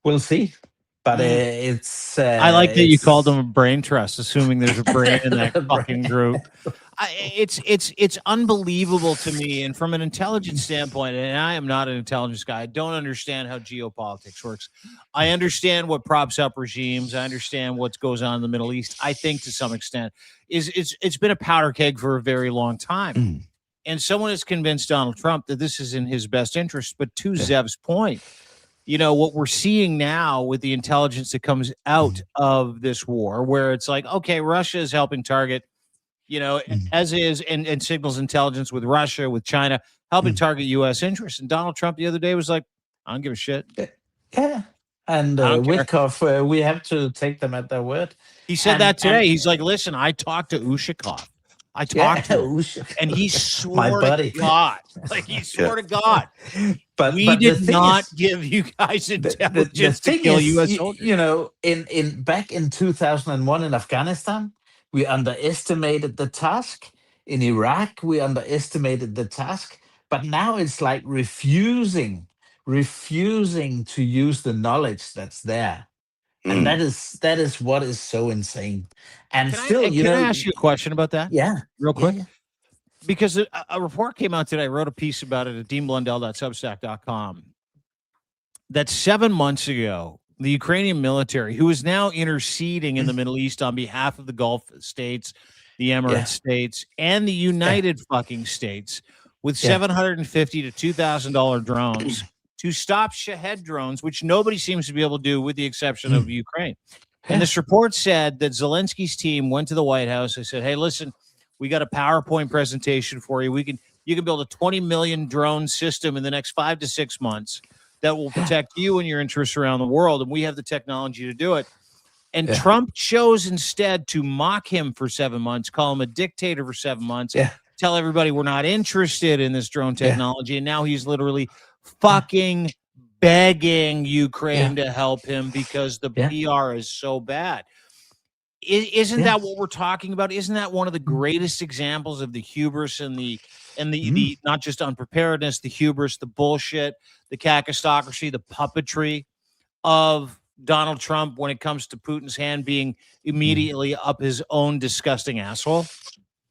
we'll see. But it's. I like that you called them a brain trust, assuming there's a brain in that fucking group. It's unbelievable to me, and from an intelligence standpoint, and I am not an intelligence guy, I don't understand how geopolitics works. I understand what props up regimes. I understand what goes on in the Middle East. I think to some extent it's been a powder keg for a very long time, and someone has convinced Donald Trump that this is in his best interest. But to Zev's point, what we're seeing now with the intelligence that comes out of this war, where it's like, okay, Russia is helping target. As is, and signals intelligence with Russia, with China, helping target U.S. interests. And Donald Trump the other day was like, I don't give a shit. Yeah. And Witkoff, we have to take them at their word. He said that today. He's like, listen, I talked to Ushakov. I talked to him, and he swore to God. Like, he swore to God. But we did not give you guys intelligence to kill U.S. soldiers. Back in 2001 in Afghanistan, we underestimated the task. In Iraq, we underestimated the task. But now it's like refusing to use the knowledge that's there. And that is what is so insane. And can I ask you a question about that? Yeah. Real quick? Yeah. Because a report came out today. I wrote a piece about it at deanblundell.substack.com that 7 months ago, the Ukrainian military, who is now interceding in the Middle East on behalf of the Gulf states, the Emirates states, and the United fucking States, with $750 to $2,000 drones to stop Shahed drones, which nobody seems to be able to do, with the exception of Ukraine. And this report said that Zelensky's team went to the White House. They said, "Hey, listen, we got a PowerPoint presentation for you. You can build a 20 million drone system in the next 5 to 6 months that will protect you and your interests around the world, and we have the technology to do it." And Trump chose instead to mock him for 7 months, call him a dictator for 7 months, tell everybody we're not interested in this drone technology. And now he's literally fucking begging Ukraine to help him because the PR is so bad. Isn't that what we're talking about? Isn't that one of the greatest examples of the hubris and the not just unpreparedness, the hubris, the bullshit, the kakistocracy, the puppetry of Donald Trump when it comes to Putin's hand being immediately up his own disgusting asshole?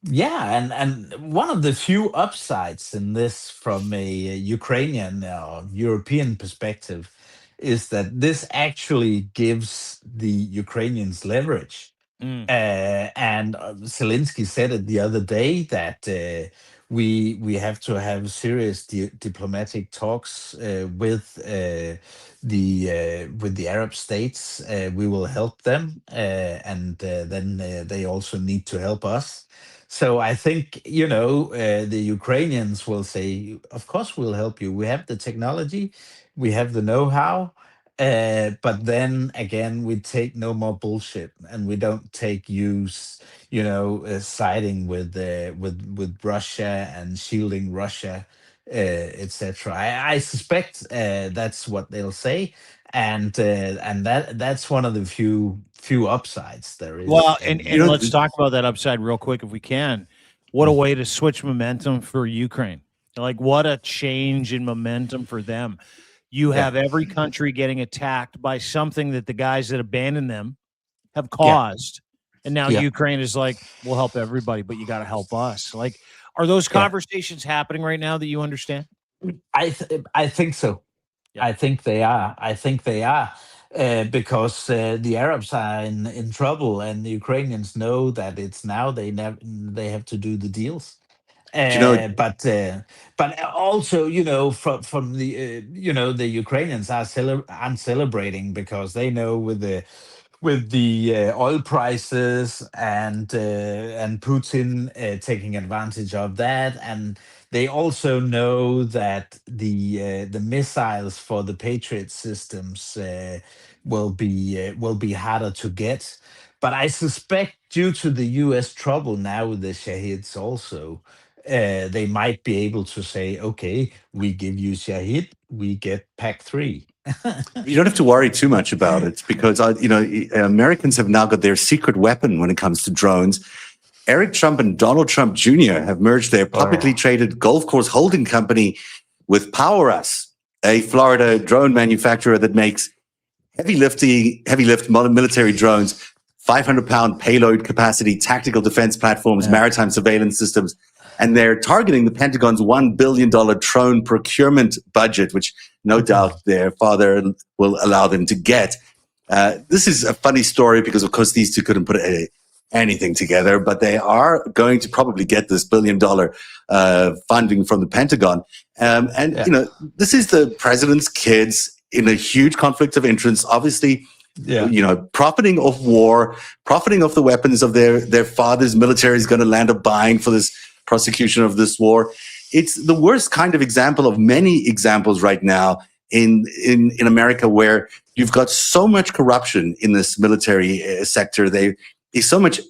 Yeah, and one of the few upsides in this from a Ukrainian or European perspective is that this actually gives the Ukrainians leverage. And Zelensky said it the other day that we have to have serious diplomatic talks with the Arab states. We will help them, and then they also need to help us. So I think the Ukrainians will say, "Of course, we'll help you. We have the technology, we have the know-how." But then again, we take no more bullshit, and we don't take siding with Russia and shielding Russia, etc. I suspect that's what they'll say, and that's one of the few upsides there is. Well, and let's talk about that upside real quick if we can. What a way to switch momentum for Ukraine! Like, what a change in momentum for them. You have every country getting attacked by something that the guys that abandoned them have caused. And now Ukraine is like, we'll help everybody, but you got to help us. Like, are those conversations happening right now that you understand? I think so. Yeah. I think they are. Because the Arabs are in trouble, and the Ukrainians know that it's now they have to do the deals. But also, from the the Ukrainians are celebrating because they know with the oil prices and Putin taking advantage of that, and they also know that the missiles for the Patriot systems will be harder to get. But I suspect due to the U.S. trouble now with the Shahids also, they might be able to say, okay, we give you Shahid, we get PAC-3. You don't have to worry too much about it because, Americans have now got their secret weapon when it comes to drones. Eric Trump and Donald Trump Jr. have merged their publicly traded golf course holding company with PowerUs, a Florida drone manufacturer that makes heavy lift military drones, 500-pound payload capacity, tactical defense platforms, maritime surveillance systems. And they're targeting the Pentagon's $1 billion drone procurement budget, which no doubt their father will allow them to get. This is a funny story because, of course, these two couldn't put anything together, but they are going to probably get this $1 billion funding from the Pentagon. This is the president's kids in a huge conflict of interest, obviously, profiting of war, profiting of the weapons of their father's military is going to land up buying for this prosecution of this war. It's the worst kind of example of many examples right now in America where you've got so much corruption in this military sector. There's so much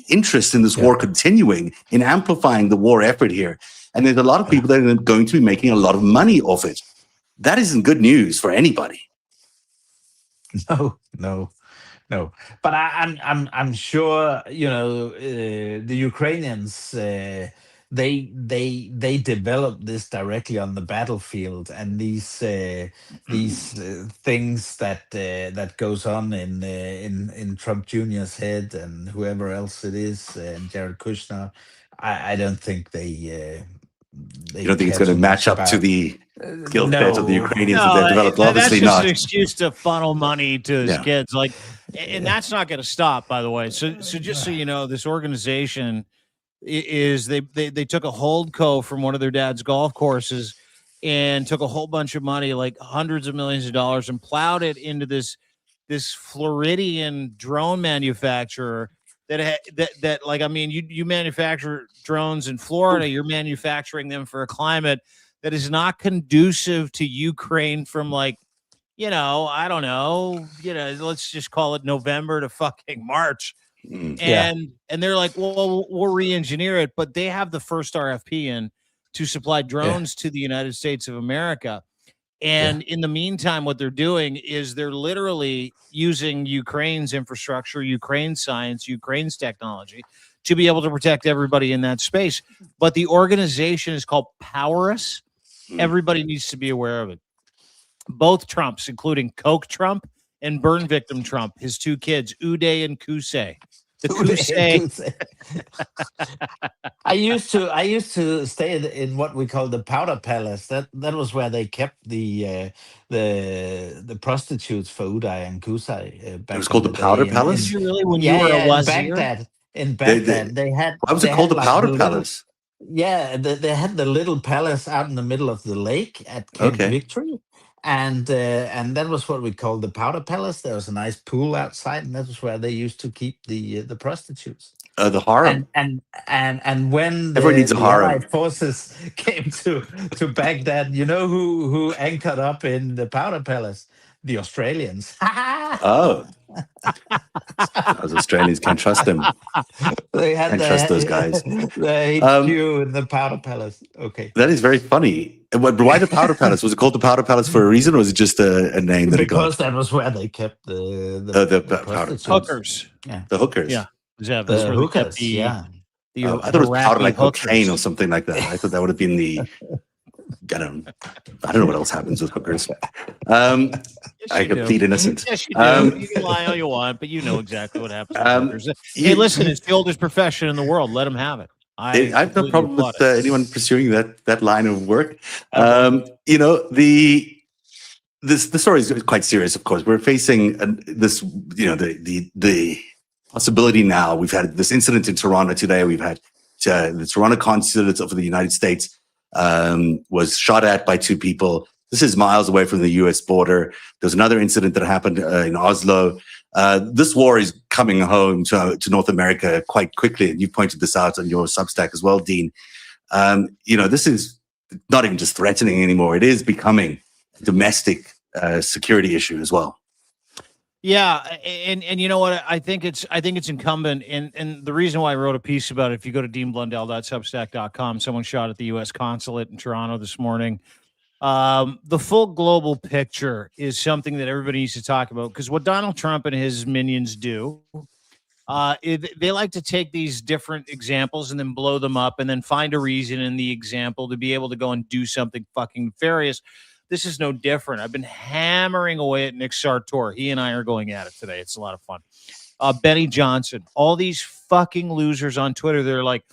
interest in this war continuing, in amplifying the war effort here. And there's a lot of people that are going to be making a lot of money off it. That isn't good news for anybody. No. But I'm sure the Ukrainians they developed this directly on the battlefield, and these things that goes on in Trump Jr.'s head and whoever else it is, and Jared Kushner. I don't think they you don't think it's going to match up to the skill set of the Ukrainians that they've developed? Well, obviously that's just not. an excuse to funnel money to his kids. Like, and that's not going to stop, by the way. So just so you know, this organization is they took a holdco from one of their dad's golf courses and took a whole bunch of money, like hundreds of millions of dollars, and plowed it into this Floridian drone manufacturer that like, I mean, you manufacture drones in Florida, you're manufacturing them for a climate that is not conducive to Ukraine from like I don't know, let's just call it November to fucking March. Yeah. And they're like, well, we'll re-engineer it, but they have the first RFP in to supply drones to the United States of America. And in the meantime, what they're doing is they're literally using Ukraine's infrastructure, Ukraine's science, Ukraine's technology to be able to protect everybody in that space. But the organization is called Powerus. Everybody needs to be aware of it. Both Trumps, including Coke Trump and Burn Victim Trump, his two kids, Uday and Kusei. The Kusei. I used to stay in what we call the Powder Palace. That was where they kept the prostitutes for Uday and Kusei. Back It was called in the Powder day. Palace? Did you really, when you were a in wazir? Baghdad. In Baghdad, they had. Why was they it called had the like Powder little- Palace? Yeah, they had the little palace out in the middle of the lake at Camp Okay. Victory, and that was what we called the Powder Palace. There was a nice pool outside, and that was where they used to keep the prostitutes. The harem. And when Everyone needs a the harem. Allied forces came to Baghdad, you know who anchored up in the Powder Palace? The Australians. Oh. Those Australians can't trust them. They had Can't trust those guys. The HQ in the Powder Palace. Okay. That is very funny. Why the Powder Palace? Was it called the Powder Palace for a reason, or was it just a name that it got? Because that was where they kept the powder prostitutes. Hookers. The hookers. Yeah. That's The where they kept hookers, the, yeah. the I thought it was powder Iraqi like cocaine hookers. or something like that. I thought that would have been the. I don't know what else happens with hookers. Yes, I you do. plead innocent. Yes, you do. You can lie all you want, but you know exactly what happens. With hookers. Hey, listen, it's the oldest profession in the world. Let them have it. I have no completely problem applaud with it. anyone pursuing that line of work. Okay. The story is quite serious. Of course, we're facing this. The possibility now. We've had this incident in Toronto today. We've had the Toronto consulate of the United States was shot at by two people. This is miles away from the U.S. border. There's another incident that happened in Oslo. This war is coming home to North America quite quickly, and you pointed this out on your Substack as well, Dean. This is not even just threatening anymore; it is becoming a domestic security issue as well. Yeah, and you know what? I think it's incumbent, and the reason why I wrote a piece about it, if you go to deanblundell.substack.com, someone shot at the U.S. consulate in Toronto this morning. The full global picture is something that everybody needs to talk about, because what Donald Trump and his minions do, they like to take these different examples and then blow them up and then find a reason in the example to be able to go and do something fucking nefarious. This is no different. I've been hammering away at Nick Sartor. He and I are going at it today. It's a lot of fun. Benny Johnson, all these fucking losers on Twitter, they're like,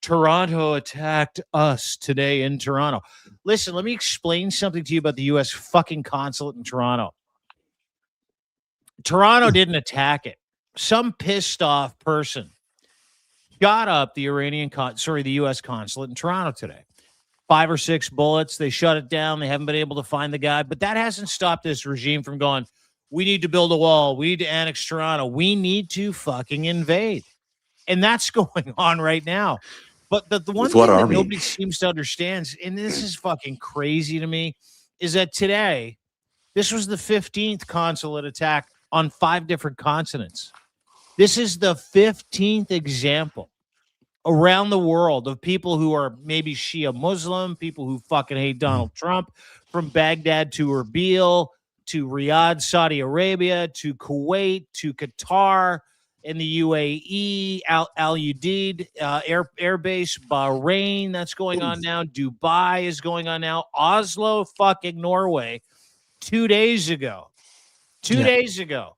Toronto attacked us today in Toronto. Listen, let me explain something to you about the U.S. fucking consulate in Toronto. Toronto didn't attack it. Some pissed off person shot up the the U.S. consulate in Toronto today. 5 or 6 bullets. They shut it down. They haven't been able to find the guy. But that hasn't stopped this regime from going, we need to build a wall. We need to annex Toronto. We need to fucking invade. And that's going on right now. But the one thing that nobody seems to understand, and this is fucking crazy to me, is that today, this was the 15th consulate attack on 5 different continents. This is the 15th example around the world of people who are maybe Shia Muslim, people who fucking hate Donald Trump, from Baghdad to Erbil, to Riyadh, Saudi Arabia, to Kuwait, to Qatar, in the UAE, Al Udeid Air Base, Bahrain, that's going on now. Dubai is going on now. Oslo, fucking Norway, 2 days ago. 2 days ago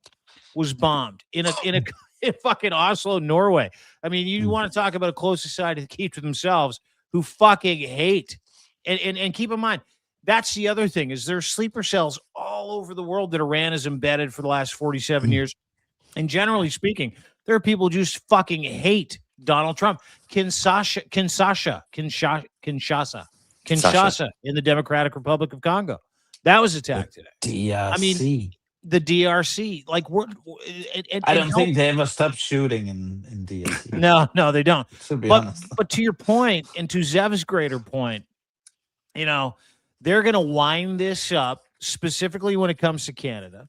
was bombed in fucking Oslo, Norway. I mean, you want to talk about a closed society that keeps to themselves, who fucking hate. And keep in mind, that's the other thing, is there's sleeper cells all over the world that Iran has embedded for the last 47 years. And generally speaking, there are people who just fucking hate Donald Trump. Kinshasa in the Democratic Republic of Congo. That was attacked today. DRC. I mean, the DRC. Like, I don't think they ever stopped shooting in DRC. No, they don't. To be honest. But to your point, and to Zev's greater point, they're going to wind this up specifically when it comes to Canada.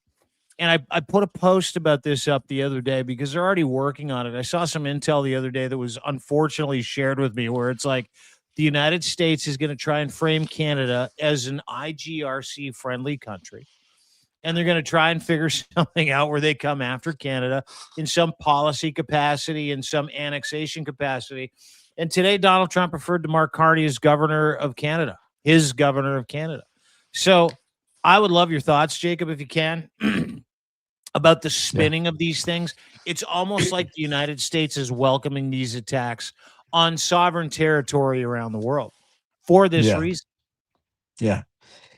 And I put a post about this up the other day because they're already working on it. I saw some intel the other day that was unfortunately shared with me where it's like the United States is going to try and frame Canada as an IGRC friendly country. And they're going to try and figure something out where they come after Canada in some policy capacity, in some annexation capacity. And today, Donald Trump referred to Mark Carney as governor of Canada, his governor of Canada. So I would love your thoughts, Jacob, if you can. About the spinning of these things. It's almost like the United States is welcoming these attacks on sovereign territory around the world for this reason. Yeah.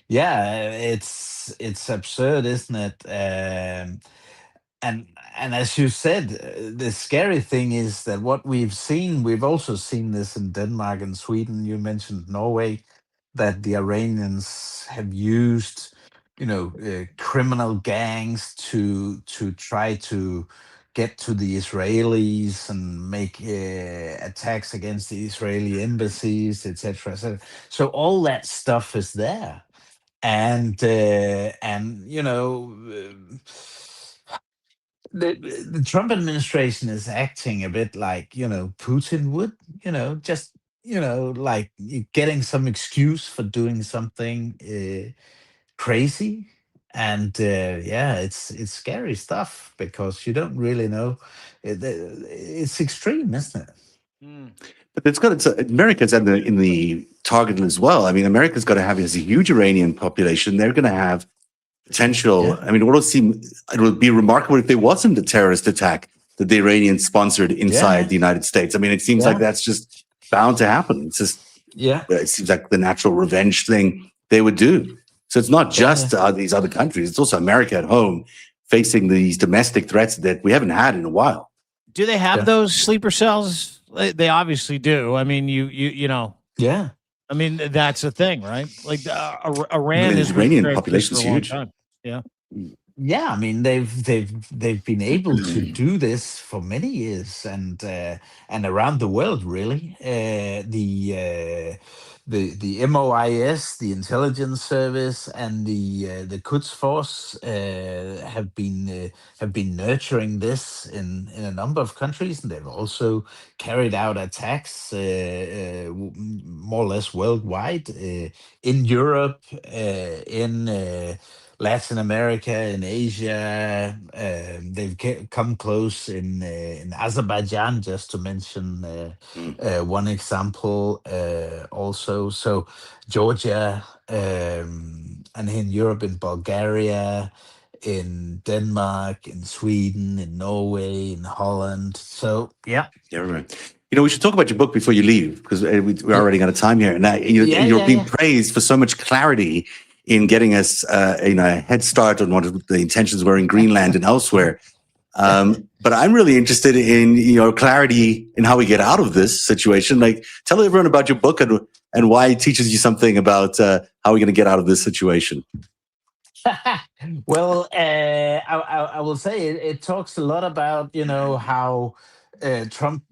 Yeah, it's absurd, isn't it? And as you said, the scary thing is that what we've also seen this in Denmark and Sweden. You mentioned Norway, that the Iranians have used, criminal gangs to try to get to the Israelis and make attacks against the Israeli embassies, etc. So all that stuff is there, and the Trump administration is acting a bit like Putin would, just like getting some excuse for doing something crazy. And yeah, it's scary stuff because you don't really know. It's extreme, isn't it? But America's in the target as well. I mean, America's got to have this huge Iranian population. They're going to have potential. Yeah. I mean, it would be remarkable if there wasn't a terrorist attack that the Iranians sponsored inside the United States. I mean, it seems like that's just bound to happen. It's just, it seems like the natural revenge thing they would do. So it's not just these other countries. It's also America at home facing these domestic threats that we haven't had in a while. Do they have those sleeper cells? They obviously do. I mean, you know. Yeah. I mean, that's the thing, right? Like Iran is Iranian population is huge. Time. Yeah. Yeah, I mean they've been able to do this for many years and around the world really. The MOIS, the intelligence service, and the Quds Force have been nurturing this in a number of countries, and they've also carried out attacks more or less worldwide in Europe, in Latin America, in Asia. They've come close in Azerbaijan, just to mention one example. Also, so Georgia, and in Europe, in Bulgaria, in Denmark, in Sweden, in Norway, in Holland. So yeah. Right. We should talk about your book before you leave because we're already out of time here. And you're being praised for so much clarity in getting us a head start on what the intentions were in Greenland and elsewhere. But I'm really interested in clarity in how we get out of this situation. Like, tell everyone about your book and why it teaches you something about how we're going to get out of this situation. Well, I will say it talks a lot about how Trump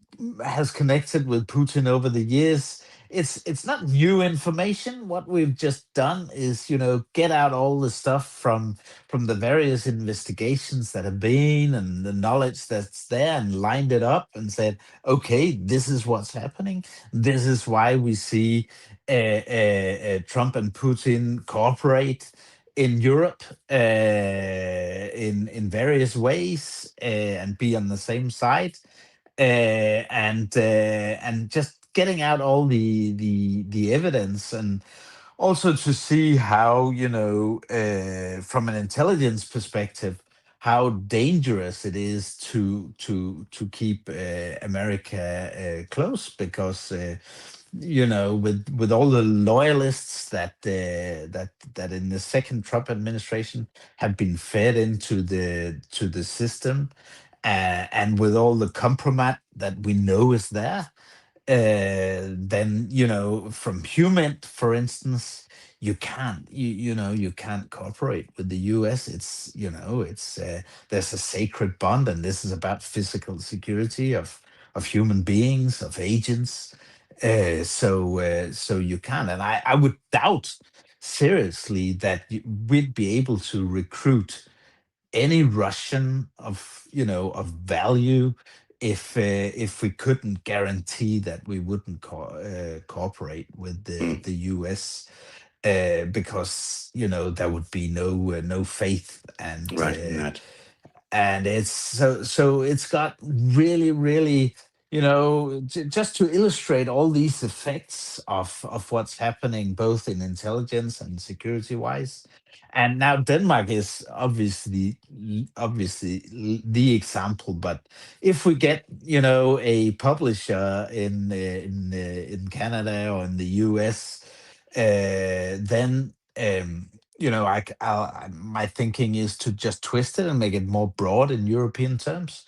has connected with Putin over the years. It's not new information. What we've just done is get out all the stuff from the various investigations that have been and the knowledge that's there and lined it up and said, okay, this is what's happening. This is why we see Trump and Putin cooperate in Europe in various ways and be on the same side, and just getting out all the evidence, and also to see how from an intelligence perspective how dangerous it is to keep America close, because with all the loyalists that in the second Trump administration have been fed into the system, and with all the compromise that we know is there, then from human, for instance, you can't you can't cooperate with the US. It's there's a sacred bond, and this is about physical security of human beings, of agents. So you can, and I would doubt seriously that we'd be able to recruit any Russian of of value if we couldn't guarantee that we wouldn't cooperate with the U.S. Because there would be no faith Right in that. and so it's got really just to illustrate all these effects of what's happening both in intelligence and security wise. And now Denmark is obviously the example, but if we get a publisher in Canada or in the US, then my thinking is to just twist it and make it more broad in European terms,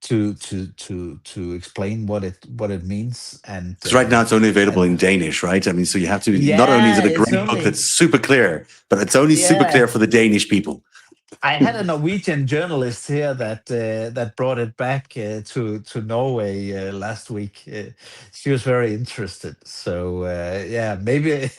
to explain what it means. And Because right now it's only available in Danish, right? I mean, so you have to. Not only is yeah, it a it's great book only that's super clear, but it's only super yeah. clear for the Danish people. I had a Norwegian journalist here that brought it back to Norway last week. She was very interested. So maybe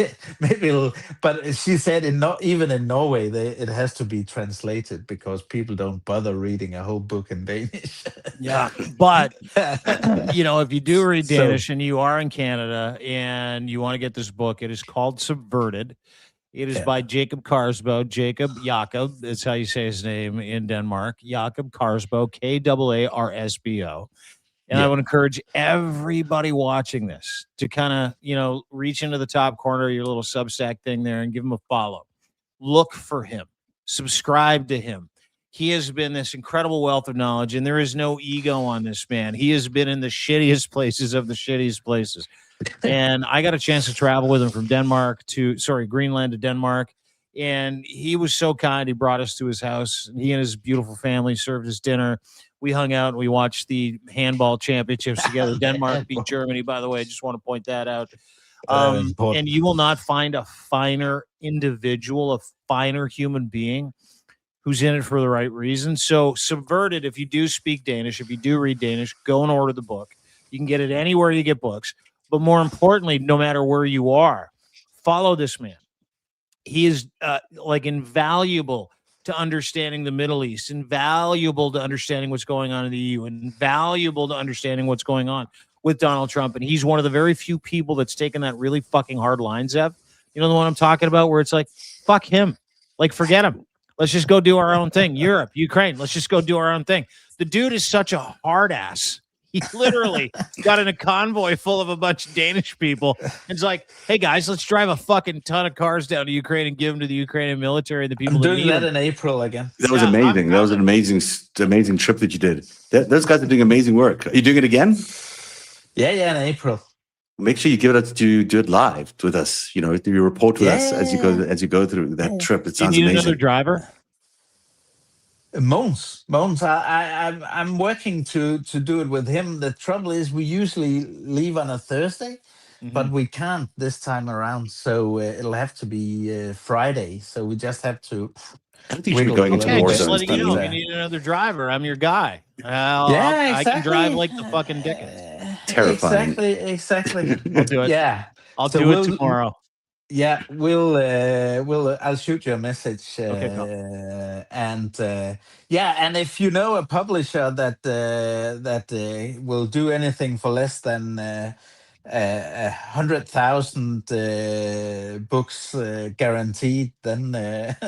but she said even in Norway it has to be translated because people don't bother reading a whole book in Danish. Yeah, but if you do read So Danish and you are in Canada and you want to get this book, it is called Subverted. It is yeah, by Jacob Karsbo. Jacob, that's how you say his name in Denmark. Jacob Karsbo, Karsbo. And I yeah. would encourage everybody watching this to kind of, reach into the top corner of your little Substack thing there and give him a follow. Look for him. Subscribe to him. He has been this incredible wealth of knowledge, and there is no ego on this man. He has been in the shittiest places of the shittiest places. And I got a chance to travel with him from Greenland to Denmark. And he was so kind. He brought us to his house. He and his beautiful family served us dinner. We hung out and we watched the handball championships together. Denmark beat Germany, by the way. I just want to point that out. Very And important. you will not find a finer individual, a finer human being who's in it for the right reason. So Subverted, if you do speak Danish, if you do read Danish, go and order the book. You can get it anywhere you get books. But more importantly, no matter where you are, follow this man. He is invaluable to understanding the Middle East, invaluable to understanding what's going on in the EU, invaluable to understanding what's going on with Donald Trump. And he's one of the very few people that's taken that really fucking hard line, Zev. You know the one I'm talking about, where it's like, fuck him. Like, forget him. Let's just go do our own thing. Europe, Ukraine, let's just go do our own thing. The dude is such a hard ass. He literally got in a convoy full of a bunch of Danish people. And it's like, hey, guys, let's drive a fucking ton of cars down to Ukraine and give them to the Ukrainian military and the people I'm that doing need that them. in April again. That was amazing. That was an amazing trip that you did. Those guys are doing amazing work. Are you doing it again? Yeah, in April. Make sure you give it up to do it live with us. You report with us as you go through that trip. It Do you sounds need amazing. another driver? Mons. I'm working to do it with him. The trouble is we usually leave on a Thursday, but we can't this time around. So it'll have to be Friday. So we just have to. I don't think you should be going into Okay, war just zones. letting you know, if you but, need another driver, I'm your guy. yeah, I exactly. can drive like the fucking Dickens. Terrifying. Exactly. We'll do it. Yeah. I'll So do it tomorrow. Yeah, I'll shoot you a message. Okay, cool. And if you know a publisher that will do anything for less than 100,000 books guaranteed, then let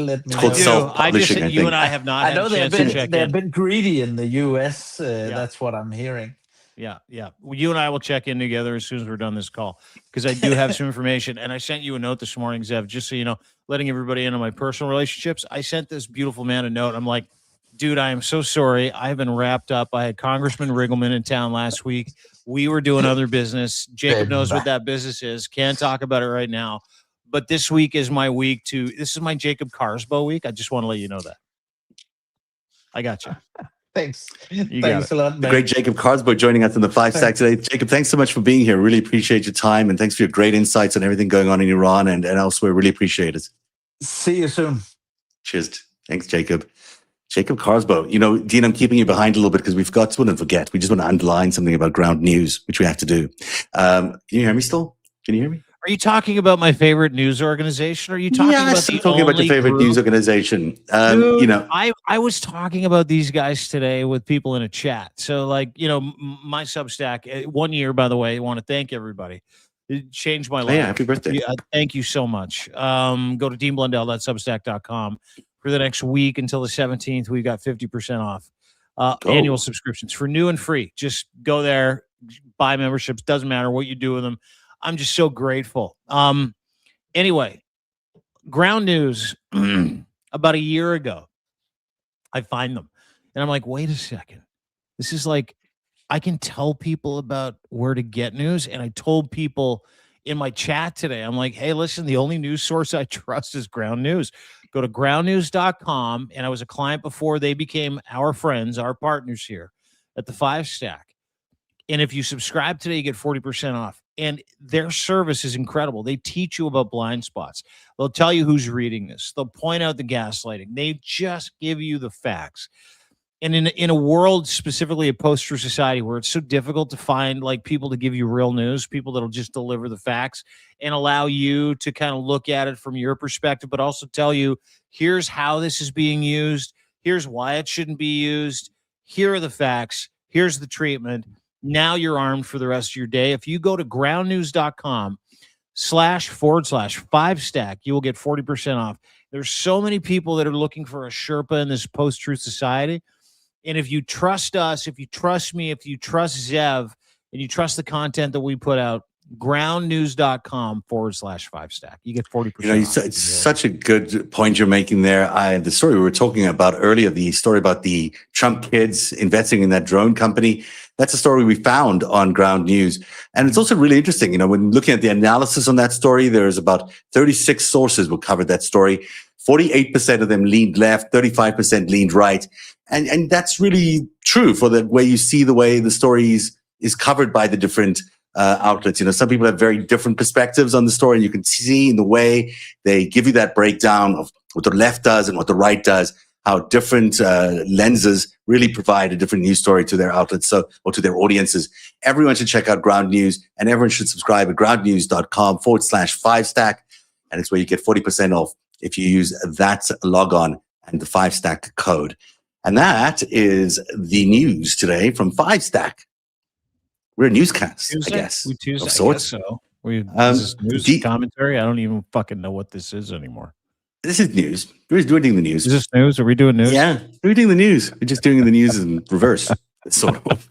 me It's called know. self-publishing, I You and think. I have not I had know a chance to check they've in. been greedy in the US. That's what I'm hearing. Yeah. Well, you and I will check in together as soon as we're done this call, because I do have some information. And I sent you a note this morning, Zev, just so you know, letting everybody in on my personal relationships. I sent this beautiful man a note. I'm like, dude, I am so sorry. I've been wrapped up. I had Congressman Riggleman in town last week. We were doing other business. Jacob knows what that business is. Can't talk about it right now. But this week is my week this is my Jacob Karsbo week. I just want to let you know that. I got you. Thanks. You Thanks a lot, The man. great Jacob Karsbo joining us in the Fivestack today. Jacob, thanks so much for being here. Really appreciate your time, and thanks for your great insights on everything going on in Iran and elsewhere. Really appreciate it. See you soon. Cheers. Thanks, Jacob. Jacob Karsbo. Dean, I'm keeping you behind a little bit because we just want to forget. We just want to underline something about ground news, which we have to do. Can you hear me still? Can you hear me? Are you talking about my favorite news organization? Or are you talking about Yes, the I'm talking about your only favorite group? news organization. Dude, You know, I was talking about these guys today with people in a chat. So, like, my Substack, 1 year, by the way, I want to thank everybody. It changed my oh, yeah, life. happy birthday. Yeah, thank you so much. Go to deanblundell.substack.com for the next week until the 17th. We've got 50% off annual Oh, subscriptions for new and free. Just go there, buy memberships. Doesn't matter what you do with them. I'm just so grateful. Anyway, ground news. About a year ago, I find them and I'm like, wait a second. This is like, I can tell people about where to get news. And I told people in my chat today, I'm like, hey, listen, the only news source I trust is Ground News. Go to groundnews.com. And I was a client before they became our friends, our partners here at the Fivestack. And if you subscribe today, you get 40% off. And their service is incredible. They teach you about blind spots. They'll tell you who's reading this. They'll point out the gaslighting. They just give you the facts. And in a world, specifically a post-truth society, where it's so difficult to find like people to give you real news, people that'll just deliver the facts and allow you to kind of look at it from your perspective, but also tell you, here's how this is being used. Here's why it shouldn't be used. Here are the facts. Here's the treatment. Now you're armed for the rest of your day. If you go to groundnews.com//Fivestack, you will get 40% off. There's so many people that are looking for a Sherpa in this post-truth society. And if you trust us, if you trust me, if you trust Zev, and you trust the content that we put out, groundnews.com/Fivestack. You get 40% off. it's such a good point you're making there. The story we were talking about earlier, the story about the Trump kids investing in that drone company, that's a story we found on Ground News. And it's also really interesting, when looking at the analysis on that story, there's about 36 sources who covered that story. 48% of them leaned left, 35% leaned right. And that's really true for the way you see the way the story is covered by the different outlets. Some people have very different perspectives on the story, and you can see in the way they give you that breakdown of what the left does and what the right does, how different lenses really provide a different news story to their outlets, or to their audiences. Everyone should check out Ground News, and everyone should subscribe at groundnews.com/Fivestack, and it's where you get 40% off if you use that logon and the Fivestack code. And that is the news today from Fivestack. We're a newscast, Tuesday? I guess. We Tuesday, of sorts. I guess so. Is this news commentary? I don't even fucking know what this is anymore. This is news. We're doing the news. Is this news? Are we doing news? Yeah, we're doing the news. We're just doing the news in reverse, sort of.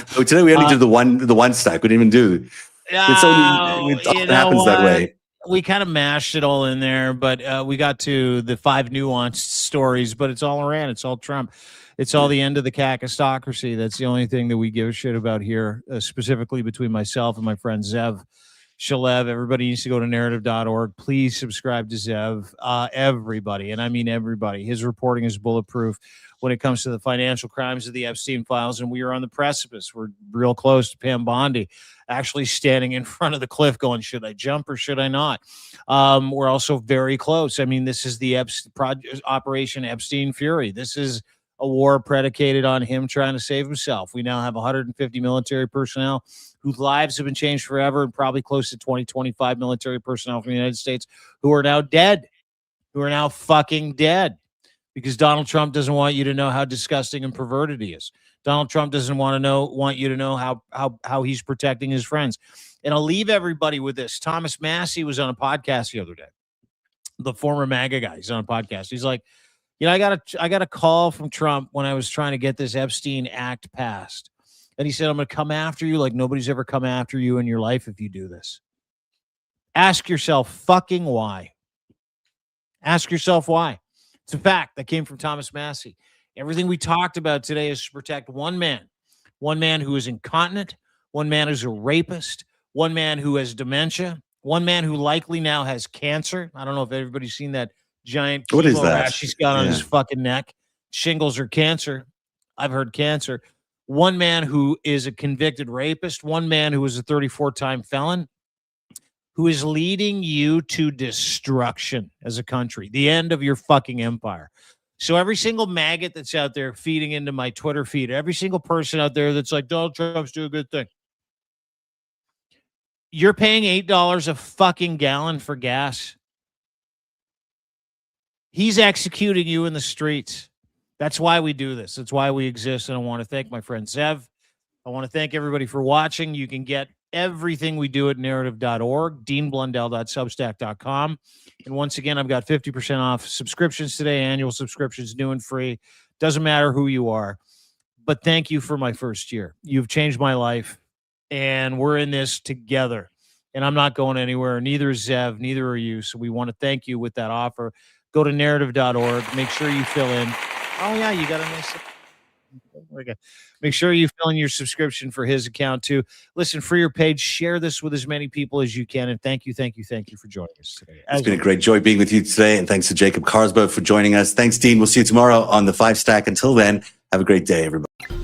So today we only did the one stack. We didn't even do. It often happens that way. We kind of mashed it all in there, but we got to the 5 nuanced stories, but it's all Iran. It's all Trump. It's all the end of the kakistocracy. That's the only thing that we give a shit about here, specifically between myself and my friend Zev Shalev. Everybody needs to go to narrative.org. Please subscribe to Zev. Everybody, and I mean everybody. His reporting is bulletproof when it comes to the financial crimes of the Epstein files, and we are on the precipice. We're real close to Pam Bondi actually standing in front of the cliff going, should I jump or should I not? We're also very close. I mean, this is the Operation Epstein Fury. This is a war predicated on him trying to save himself. We now have 150 military personnel whose lives have been changed forever, and probably close to 25 military personnel from the United States who are now dead, who are now fucking dead, because Donald Trump doesn't want you to know how disgusting and perverted he is. Donald Trump doesn't want you to know how he's protecting his friends. And I'll leave everybody with this. Thomas Massey was on a podcast the other day. The former MAGA guy. He's on a podcast. He's like, I got a call from Trump when I was trying to get this Epstein Act passed. And he said, I'm going to come after you like nobody's ever come after you in your life if you do this. Ask yourself fucking why. Ask yourself why. It's a fact that came from Thomas Massey. Everything we talked about today is to protect one man who is incontinent, one man who's a rapist, one man who has dementia, one man who likely now has cancer. I don't know if everybody's seen that giant chemo rash he's got on his fucking neck. Shingles or cancer. I've heard cancer. One man who is a convicted rapist, one man who is a 34-time felon, who is leading you to destruction as a country, the end of your fucking empire. So every single maggot that's out there feeding into my Twitter feed, every single person out there that's like, Donald Trump's doing a good thing. You're paying $8 a fucking gallon for gas. He's executing you in the streets. That's why we do this. That's why we exist. And I want to thank my friend Zev. I want to thank everybody for watching. You can get everything we do at narrative.org, deanblundell.substack.com. And once again, I've got 50% off subscriptions today, annual subscriptions, new and free. Doesn't matter who you are. But thank you for my first year. You've changed my life, and we're in this together. And I'm not going anywhere. Neither is Zev. Neither are you. So we want to thank you with that offer. Go to narrative.org. Make sure you fill in. Oh, yeah, you got a nice. Okay. Make sure you fill in your subscription for his account, too. Listen, for your page, share this with as many people as you can. And thank you for joining us today. It's been a great joy being with you today. And thanks to Jacob Carsbo for joining us. Thanks, Dean. We'll see you tomorrow on the Five Stack. Until then, have a great day, everybody.